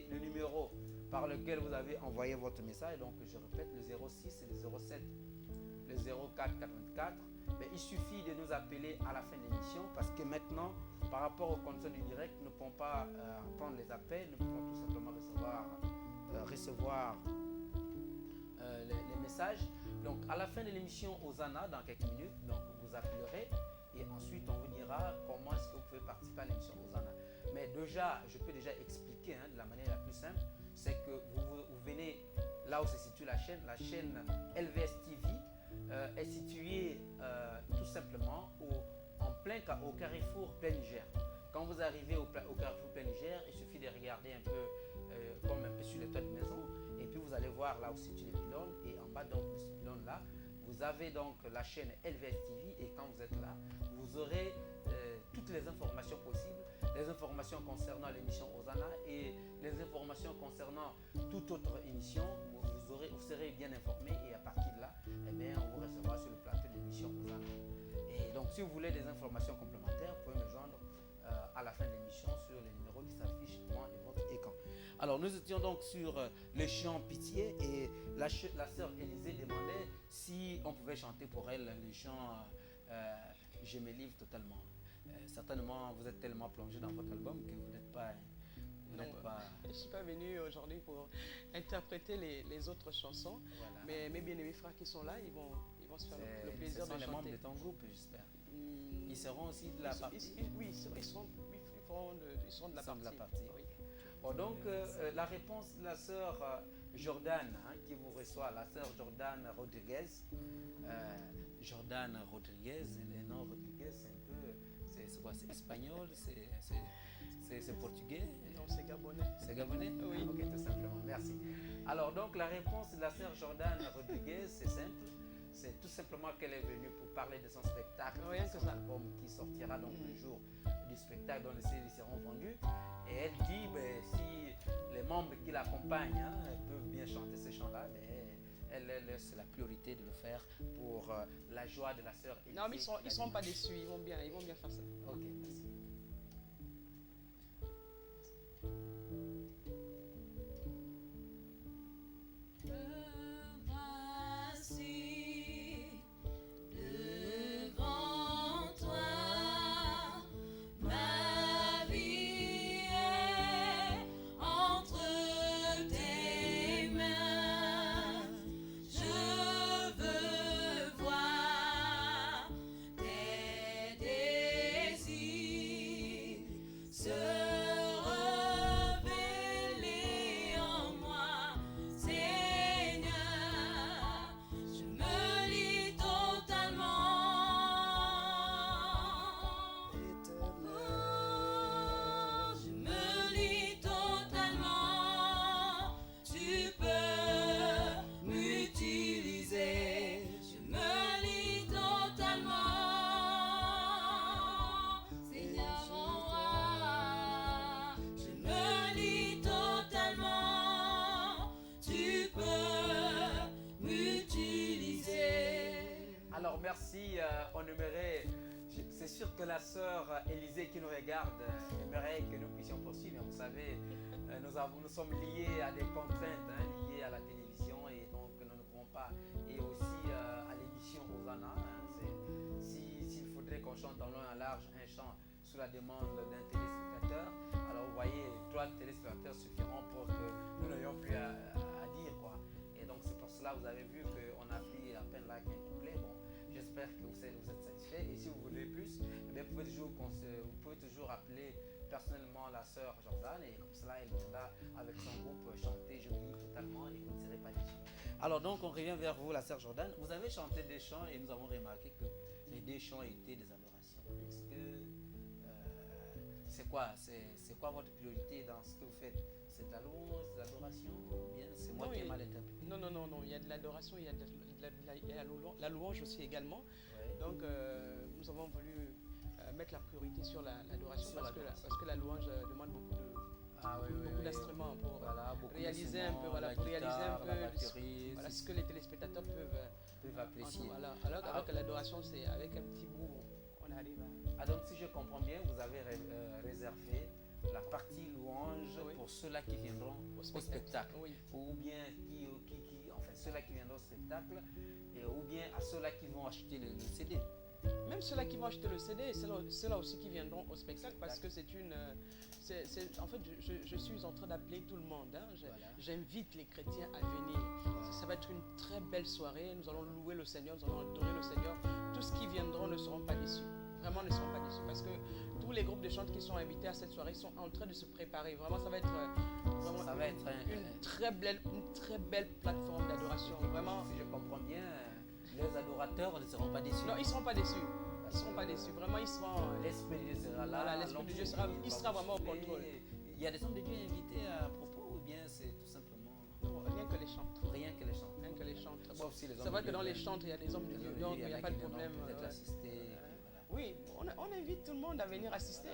le numéro par lequel vous avez envoyé votre message. Donc je répète, le 06 et le 07, le 04 84. Mais il suffit de nous appeler à la fin de l'émission parce que maintenant, par rapport aux conditions du direct, nous ne pouvons pas prendre les appels, nous pouvons tout simplement recevoir les messages. Donc à la fin de l'émission Hosanna, dans quelques minutes, donc vous appellerez et ensuite on vous dira comment est-ce que vous pouvez participer à l'émission Hosanna. Mais déjà, je peux déjà expliquer de la manière la plus simple, c'est que vous venez là où se situe la chaîne LVS TV. Est situé tout simplement au carrefour Plein Niger. Quand vous arrivez au carrefour Plein Niger, il suffit de regarder un peu comme un peu sur le toit de maison et puis vous allez voir là où se situe les pylônes et en bas donc de ce pylône là, vous avez donc la chaîne LVS TV et quand vous êtes là, vous aurez toutes les informations possibles, les informations concernant l'émission Osana et les informations concernant toute autre émission. Vous serez bien informé et à partir de là, eh bien, on vous recevra sur le plateau de l'émission Osana. Et donc, si vous voulez des informations complémentaires, vous pouvez me joindre à la fin de l'émission sur les numéros qui s'affichent devant votre écran. Alors, nous étions donc sur le chant Pitié et la sœur Élisée demandait si on pouvait chanter pour elle le chant Je me livre totalement. Certainement, vous êtes tellement plongé dans votre album que vous n'êtes pas... Je ne suis pas venue aujourd'hui pour interpréter les autres chansons, Voilà. mais mes bien-aimés frères qui sont là, ils vont se faire le plaisir de Ce sont les membres chanter. de ton groupe, j'espère. Ils seront aussi de la partie. Oui, ils seront de la partie. Oui. Bon, donc, la réponse de la sœur Jordan, qui vous reçoit, la sœur Jordan Rodriguez. Jordan Rodriguez, le nom Rodriguez, c'est un peu. C'est quoi? C'est espagnol? C'est portugais? Non, c'est gabonais. C'est gabonais? Oui. Ok, tout simplement. Merci. Alors, donc, la réponse de la sœur Jordan Rodriguez, c'est simple. C'est tout simplement qu'elle est venue pour parler de son spectacle, Rien de que son ça. album qui sortira donc le jour du spectacle dont les CD seront vendus. Et elle dit, si les membres qui l'accompagnent peuvent bien chanter ce chant-là, elle laisse la priorité de le faire pour la joie de la sœur. Non, mais ils ne seront pas déçus, ils vont bien faire ça. Ok, merci. Voici devant toi, ma vie est entre tes mains. Je veux voir tes désirs se révéler en moi, Seigneur. Je me lis totalement. Je me lis totalement. Tu peux m'utiliser. Je me lis totalement. Seigneur mon roi. Je me lis totalement. Tu peux m'utiliser. Alors merci, on aimerait, c'est sûr que la sœur Élisée qui nous regarde aimerait que nous puissions poursuivre. Vous savez, nous sommes liés à des contraintes, liées à la télévision et donc nous ne pouvons pas. Et aussi à l'émission Osana, s'il faudrait qu'on chante en long et en large un chant sous la demande d'un téléspectateur, alors vous voyez, 3 téléspectateurs suffiront pour que nous n'ayons plus à dire quoi. Et donc c'est pour cela, vous avez vu qu'on a pris à peine là qu'un couplet. Bon, j'espère que vous êtes satisfaits. Et si vous voulez plus, eh bien, vous pouvez toujours appeler personnellement la sœur Jordan et comme cela, elle viendra avec son groupe chanter Je me lis totalement et vous ne serez pas déçus. Alors donc, on revient vers vous, la sœur Jordan. Vous avez chanté des chants et nous avons remarqué que les 2 chants étaient des adorations. Est-ce que c'est quoi votre priorité dans ce que vous faites? C'est la louange, c'est l'adoration ou bien c'est moi qui ai mal interprété? Non, il y a de l'adoration, il y a la louange aussi également. Ouais. Donc nous avons voulu mettre la priorité sur l'adoration Sur parce l'adoration. que la louange demande beaucoup d'instruments pour beaucoup réaliser un peu, la guitare, la batterie, ce que les téléspectateurs peuvent apprécier. Voilà. Alors qu'avec l'adoration, c'est avec un petit bout, on arrive à... Ah, donc si je comprends bien, vous avez réservé la partie louange Oui. pour ceux-là qui viendront au spectacle. Oui. Ou bien enfin ceux-là qui viendront au spectacle, ou bien à ceux-là qui vont acheter le CD. Même ceux-là qui vont acheter le CD, ceux-là aussi qui viendront au spectacle parce que en fait, je suis en train d'appeler tout le monde. Voilà. J'invite les chrétiens à venir. Ça va être une très belle soirée. Nous allons louer le Seigneur, nous allons adorer le Seigneur. Tous ceux qui viendront ne seront pas déçus. Vraiment ne seront pas déçus parce que tous les groupes de chants qui sont invités à cette soirée sont en train de se préparer. Vraiment, ça va être une très belle plateforme d'adoration. Vraiment. Si je comprends bien, les adorateurs ne seront pas déçus. Non, ils ne seront pas déçus. Ils ne seront pas déçus. Vraiment, ils seront... L'Esprit de Dieu sera là. Voilà, l'Esprit de Dieu sera vraiment au contrôle. Il y a des hommes de Dieu invités à propos ou bien c'est tout simplement... Non, rien que les chants. Rien que les chants. Rien que les les chantres. Bon, Sauf si les hommes c'est vrai de que dans Dieu les chantres, il y a des hommes de Dieu, donc il n'y a pas de problème. Peut-être assister. Oui, on invite tout le monde à venir assister.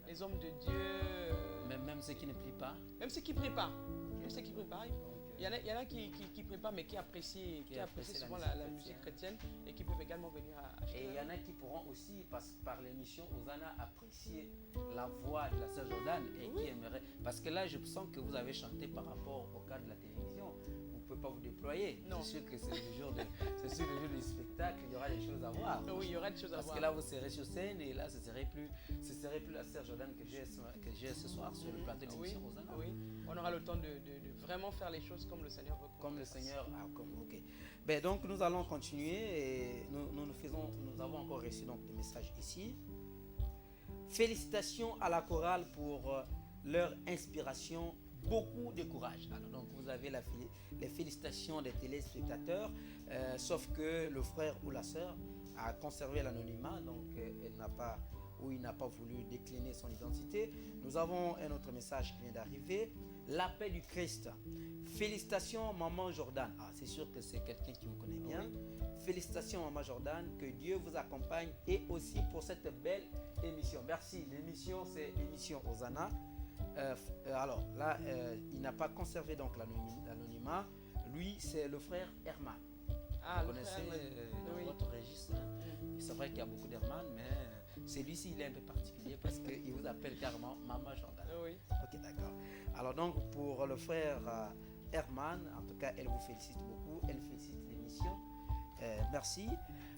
Les hommes de Dieu, Même ceux qui ne prient pas. même ceux qui ne prient pas. Même ceux qui ne prient pas. Il y en a qui ne prient pas, mais qui apprécient souvent la musique chrétienne et qui peuvent également venir à acheter. Et il y en a qui pourront aussi, par l'émission Hosanna, apprécier la voix de la sœur Jordan et qui aimeraient. Parce que là, je sens que vous avez chanté par rapport au cas de la télévision. Vous ne pouvez pas vous déployer. Non. C'est sûr que c'est le jour du spectacle, il y aura des choses à voir. Oui, il y aura des choses à Parce voir. que là, vous serez sur scène et là, ce serait plus la sœur Jordan que j'ai ce soir sur le plateau de l'émission Hosanna. Oui, on aura le temps de vraiment faire les choses comme le Seigneur veut. Comme le Seigneur. Ok. Ben, donc nous allons continuer et nous avons encore reçu donc des messages ici. Félicitations à la chorale pour leur inspiration, beaucoup de courage. Alors donc vous avez les félicitations des téléspectateurs, sauf que le frère ou la sœur a conservé l'anonymat, donc il n'a pas voulu décliner son identité. Nous avons un autre message qui vient d'arriver. La paix du Christ. Félicitations Maman Jordan. Ah, c'est sûr que c'est quelqu'un qui vous connaît bien. Félicitations Maman Jordan, que Dieu vous accompagne et aussi pour cette belle émission. Merci. L'émission c'est l'émission Hosanna. Alors là, il n'a pas conservé donc l'anonymat. Lui, c'est le frère Herman. Ah, vous connaissez dans votre registre. C'est vrai qu'il y a beaucoup d'Herman, mais celui-ci il est un peu particulier parce qu'il vous appelle carrément Maman Jordan. Oui. Ok, d'accord. Alors donc pour le frère Herman, en tout cas, elle vous félicite beaucoup. Elle félicite l'émission. Merci.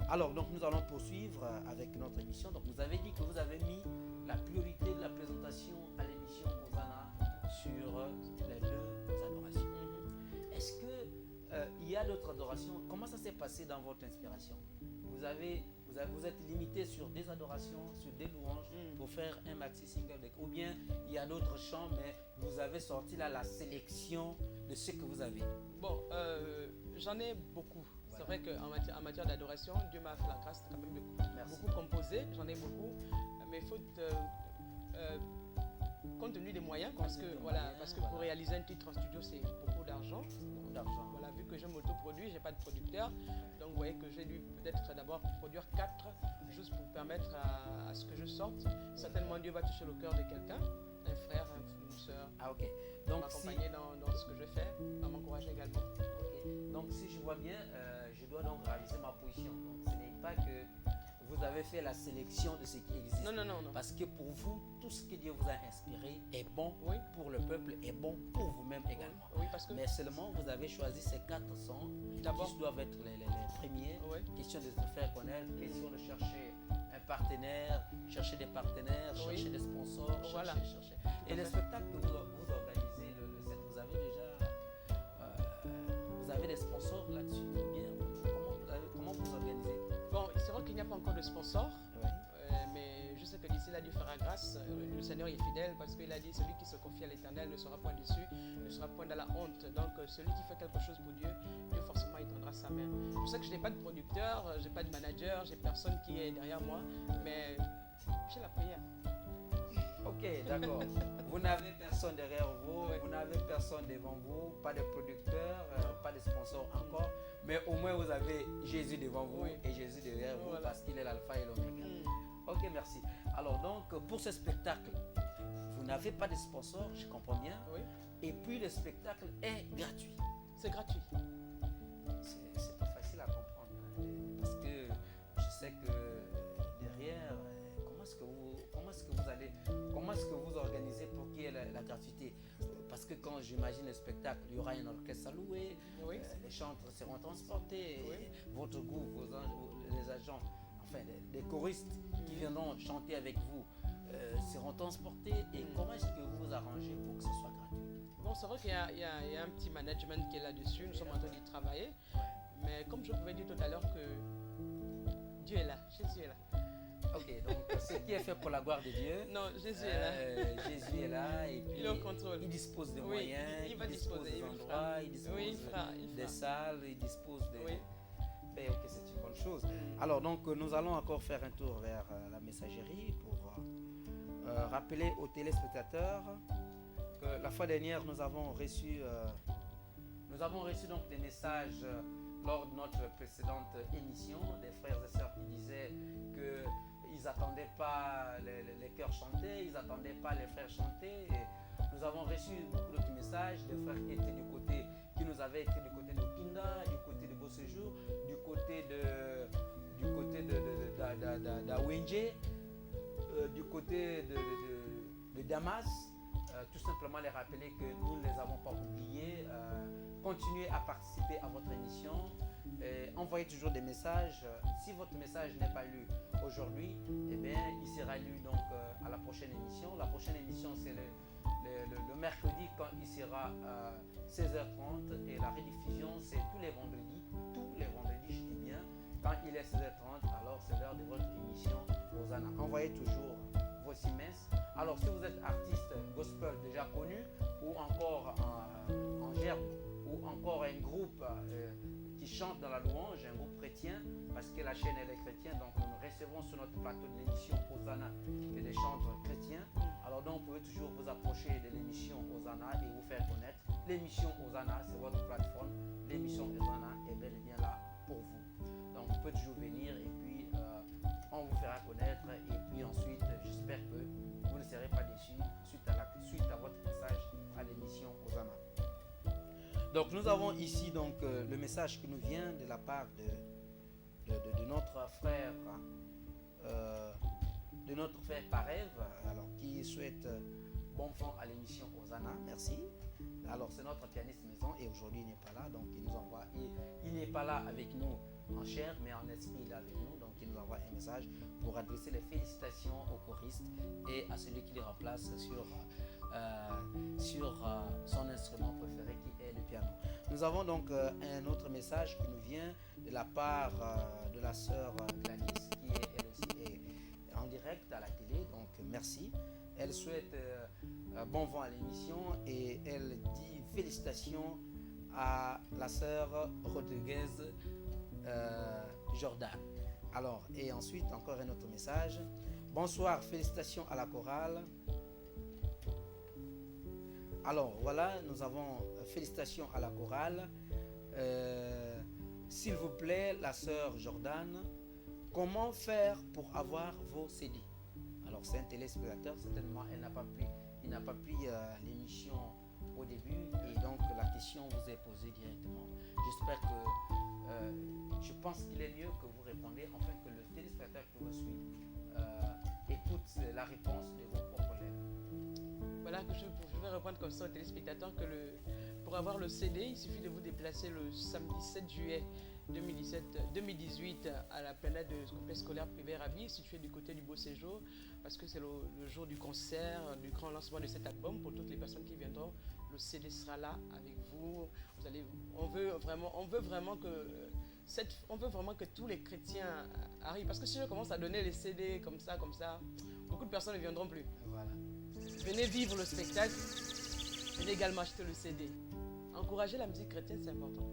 Alors donc nous allons poursuivre avec notre émission. Donc vous avez dit que vous avez mis la priorité de la présentation à l'émission Hosanna sur les deux adorations. Est-ce que il y a d'autres adorations? Comment ça s'est passé dans votre inspiration? Vous êtes limité sur des adorations, sur des louanges pour faire un maxi single, ou bien il y a d'autres chants, mais vous avez sorti là la sélection de ce que vous avez? Bon, j'en ai beaucoup. C'est vrai qu'en matière d'adoration, Dieu m'a fait la grâce quand même de beaucoup composer. J'en ai beaucoup, mais faute compte tenu des moyens, parce que pour réaliser un titre en studio, c'est beaucoup d'argent. Voilà, vu que je m'autoproduis, j'ai pas de producteur, donc vous voyez que j'ai dû peut-être d'abord produire 4 juste pour permettre à ce que je sorte. Certainement Dieu va toucher le cœur de quelqu'un, un frère, une soeur. Ah ok. Donc m'accompagner dans ce que je fais, va m'encourager également. Okay. Donc si je vois bien, je dois donc réaliser ma position. Donc ce n'est pas que vous avez fait la sélection de ce qui existe. Non. Parce que pour vous, tout ce que Dieu vous a inspiré est bon pour le peuple, est bon pour vous-même également. Oui, parce que... Mais seulement, vous avez choisi ces 4 sons qui doivent être les premiers. Question de se faire connaître, question de chercher un partenaire, chercher des partenaires, chercher des sponsors, chercher. Et le spectacle que vous organisez, vous avez des sponsors là-dessus? Comment vous organisez? Bon, c'est vrai qu'il n'y a pas encore de sponsor, mais je sais que d'ici là, Dieu fera grâce. Le Seigneur est fidèle parce qu'il a dit celui qui se confie à l'Éternel ne sera point déçu, ne sera point dans la honte. Donc celui qui fait quelque chose pour Dieu, Dieu forcément étendra sa main. Je sais que je n'ai pas de producteur, je n'ai pas de manager, j'ai personne qui est derrière moi, mais j'ai la prière. Ok, d'accord. Vous n'avez personne derrière vous, vous n'avez personne devant vous, pas de producteur, pas de sponsor encore, mais au moins vous avez Jésus devant vous et Jésus derrière vous parce qu'il est l'alpha et l'oméga. Ok, merci. Alors donc pour ce spectacle, vous n'avez pas de sponsor, je comprends bien, et puis le spectacle est gratuit. C'est gratuit. C'est pas facile à comprendre, parce que je sais que derrière... Comment est-ce que vous organisez pour qu'il y ait la gratuité? Parce que quand j'imagine le spectacle, il y aura un orchestre à louer, les chantres seront transportés, votre groupe, les agents, enfin les choristes qui viendront chanter avec vous seront transportés. Et comment est-ce que vous vous arrangez pour que ce soit gratuit? Bon, c'est vrai qu'il y a un petit management qui est là-dessus, nous sommes en train d'y travailler, mais comme je pouvais dire tout à l'heure que Dieu est là, Jésus est là. Ok, donc ce qui est fait pour la gloire de Dieu. Non, Jésus est là. Jésus est là et puis il est au contrôle. Il dispose des moyens, il va dispose disposer, des endroits, il dispose des salles, il dispose des... Ben, ok, c'est une bonne chose. Alors donc nous allons encore faire un tour vers la messagerie pour rappeler aux téléspectateurs que la fois dernière nous avons reçu donc des messages lors de notre précédente émission, des frères et sœurs qui disaient qu'ils n'attendaient pas les chœurs chanter, ils n'attendaient pas les frères chanter. Et nous avons reçu beaucoup d'autres messages, des frères qui étaient qui nous avaient été du côté de Kinda, du côté de Beau Séjour, du côté d'Awenje, du côté de Damas. Tout simplement les rappeler que nous ne les avons pas oubliés. Continuez à participer à votre émission. Envoyez toujours des messages. Si votre message n'est pas lu aujourd'hui, eh bien, il sera lu donc à la prochaine émission. La prochaine émission, c'est le mercredi quand il sera 16h30 et la rediffusion, c'est tous les vendredis. Tous les vendredis, je dis bien. Quand il est 16h30, alors c'est l'heure de votre émission Hosanna. Envoyez toujours vos SMS. Alors, si vous êtes artiste gospel déjà connu ou encore en gerbe ou encore un groupe qui chante dans la louange, un groupe chrétien, parce que la chaîne elle est chrétienne, donc nous recevons sur notre plateau de l'émission Hosanna des chanteurs chrétiens. Alors donc, vous pouvez toujours vous approcher de l'émission Hosanna et vous faire connaître. L'émission Hosanna, c'est votre plateforme. L'émission Hosanna est bel et bien là pour vous. Donc, vous pouvez toujours venir et puis on vous fera connaître. Et puis ensuite, j'espère que vous ne serez pas déçus suite à votre message à l'émission Hosanna. Donc, nous avons ici donc, le message qui nous vient de la part de notre frère. De notre frère Parev, alors qui souhaite bon vent à l'émission Hosanna, merci. Alors c'est notre pianiste maison et aujourd'hui il n'est pas là, donc il nous envoie, il n'est pas là avec nous en chair, mais en esprit il est avec nous, donc il nous envoie un message pour adresser les félicitations au choriste et à celui qui les remplace sur son instrument préféré qui est le piano. Nous avons donc un autre message qui nous vient de la part de la sœur Gladys, qui est elle aussi en direct à la télé, donc merci. Elle souhaite bon vent à l'émission et elle dit félicitations à la sœur Rodriguez Jordan. Alors, et ensuite encore un autre message. Bonsoir, félicitations à la chorale. Alors voilà, nous avons félicitations à la chorale. S'il vous plaît, la sœur Jordan, comment faire pour avoir vos CD? Alors c'est un téléspectateur, certainement il n'a pas pris l'émission au début et donc la question vous est posée directement. J'espère que je pense qu'il est mieux que vous répondez afin que le téléspectateur qui vous suit écoute la réponse de vos propres lèvres. Voilà, que je vais répondre comme ça aux téléspectateurs que pour avoir le CD, il suffit de vous déplacer le samedi 7 juillet 2018 à la planète de complexe scolaire privé Ravi, situé du côté du Beau Séjour, parce que c'est le jour du concert, du grand lancement de cet album. Pour toutes les personnes qui viendront, le CD sera là avec vous. On veut vraiment que tous les chrétiens arrivent, parce que si je commence à donner les CD comme ça, beaucoup de personnes ne viendront plus. Voilà. Venez vivre le spectacle, venez également acheter le CD. Encourager la musique chrétienne, c'est important.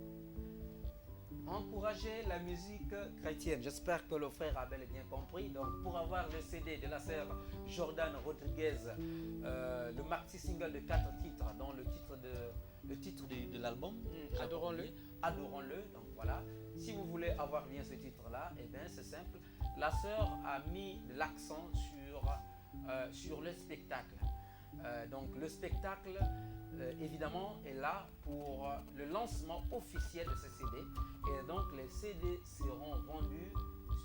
Encourager la musique chrétienne. J'espère que le frère a bel et bien compris. Donc, pour avoir le CD de la sœur Jordan Rodriguez, le maxi single de 4 titres, dont le titre de l'album, Adorons-le. Adorons-le. Donc voilà. Si vous voulez avoir bien ce titre-là, eh bien c'est simple. La sœur a mis l'accent sur le spectacle. Donc le spectacle, évidemment, est là pour le lancement officiel de ce CD. Et donc les CD seront vendus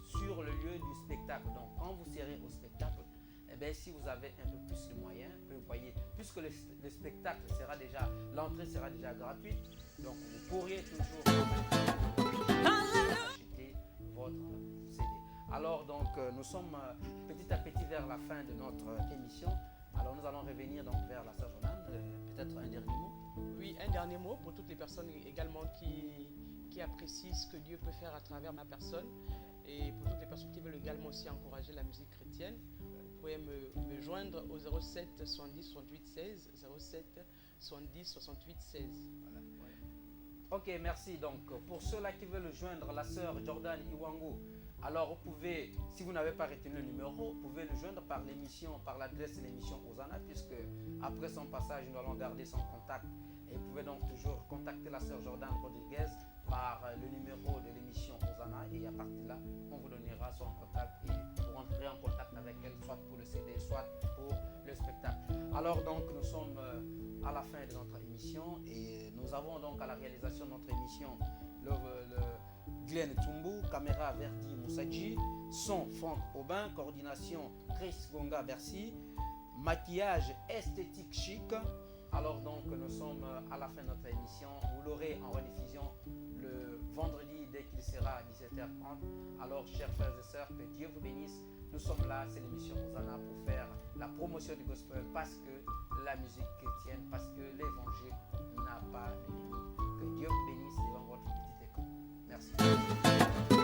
sur le lieu du spectacle. Donc quand vous serez au spectacle, eh bien, si vous avez un peu plus de moyens, vous voyez, puisque le spectacle sera déjà, l'entrée sera déjà gratuite, donc vous pourriez toujours acheter votre CD. Alors donc nous sommes petit à petit vers la fin de notre émission. Alors nous allons revenir donc vers la sœur Jordan, peut-être un dernier mot. Oui, un dernier mot pour toutes les personnes également qui apprécient ce que Dieu peut faire à travers ma personne et pour toutes les personnes qui veulent également aussi encourager la musique chrétienne. Vous pouvez me joindre au 07 70 68 16, 07 70 68 16. Voilà. Ok, merci. Donc pour ceux-là qui veulent joindre la sœur Jordan Iwango, alors vous pouvez, si vous n'avez pas retenu le numéro, vous pouvez le joindre par l'émission, par l'adresse de l'émission Hosanna, puisque après son passage, nous allons garder son contact. Et vous pouvez donc toujours contacter la sœur Jordan Rodriguez par le numéro de l'émission Osana et à partir de là, on vous donnera son contact et vous rentrerez en contact avec elle, soit pour le CD, soit pour le spectacle. Alors donc, nous sommes à la fin de notre émission et nous avons donc à la réalisation de notre émission le Glenn Tumbu, caméra Verdi Moussadji, son Franck Aubin, coordination Chris Gonga Bercy, maquillage esthétique chic. Alors donc nous sommes à la fin de notre émission, vous l'aurez en rediffusion le vendredi dès qu'il sera à 17h30. Alors chers frères et sœurs, que Dieu vous bénisse. Nous sommes là, c'est l'émission Osana pour faire la promotion du gospel parce que la musique chrétienne, parce que l'évangile n'a pas de limite. Que Dieu vous bénisse devant votre petite école. Merci.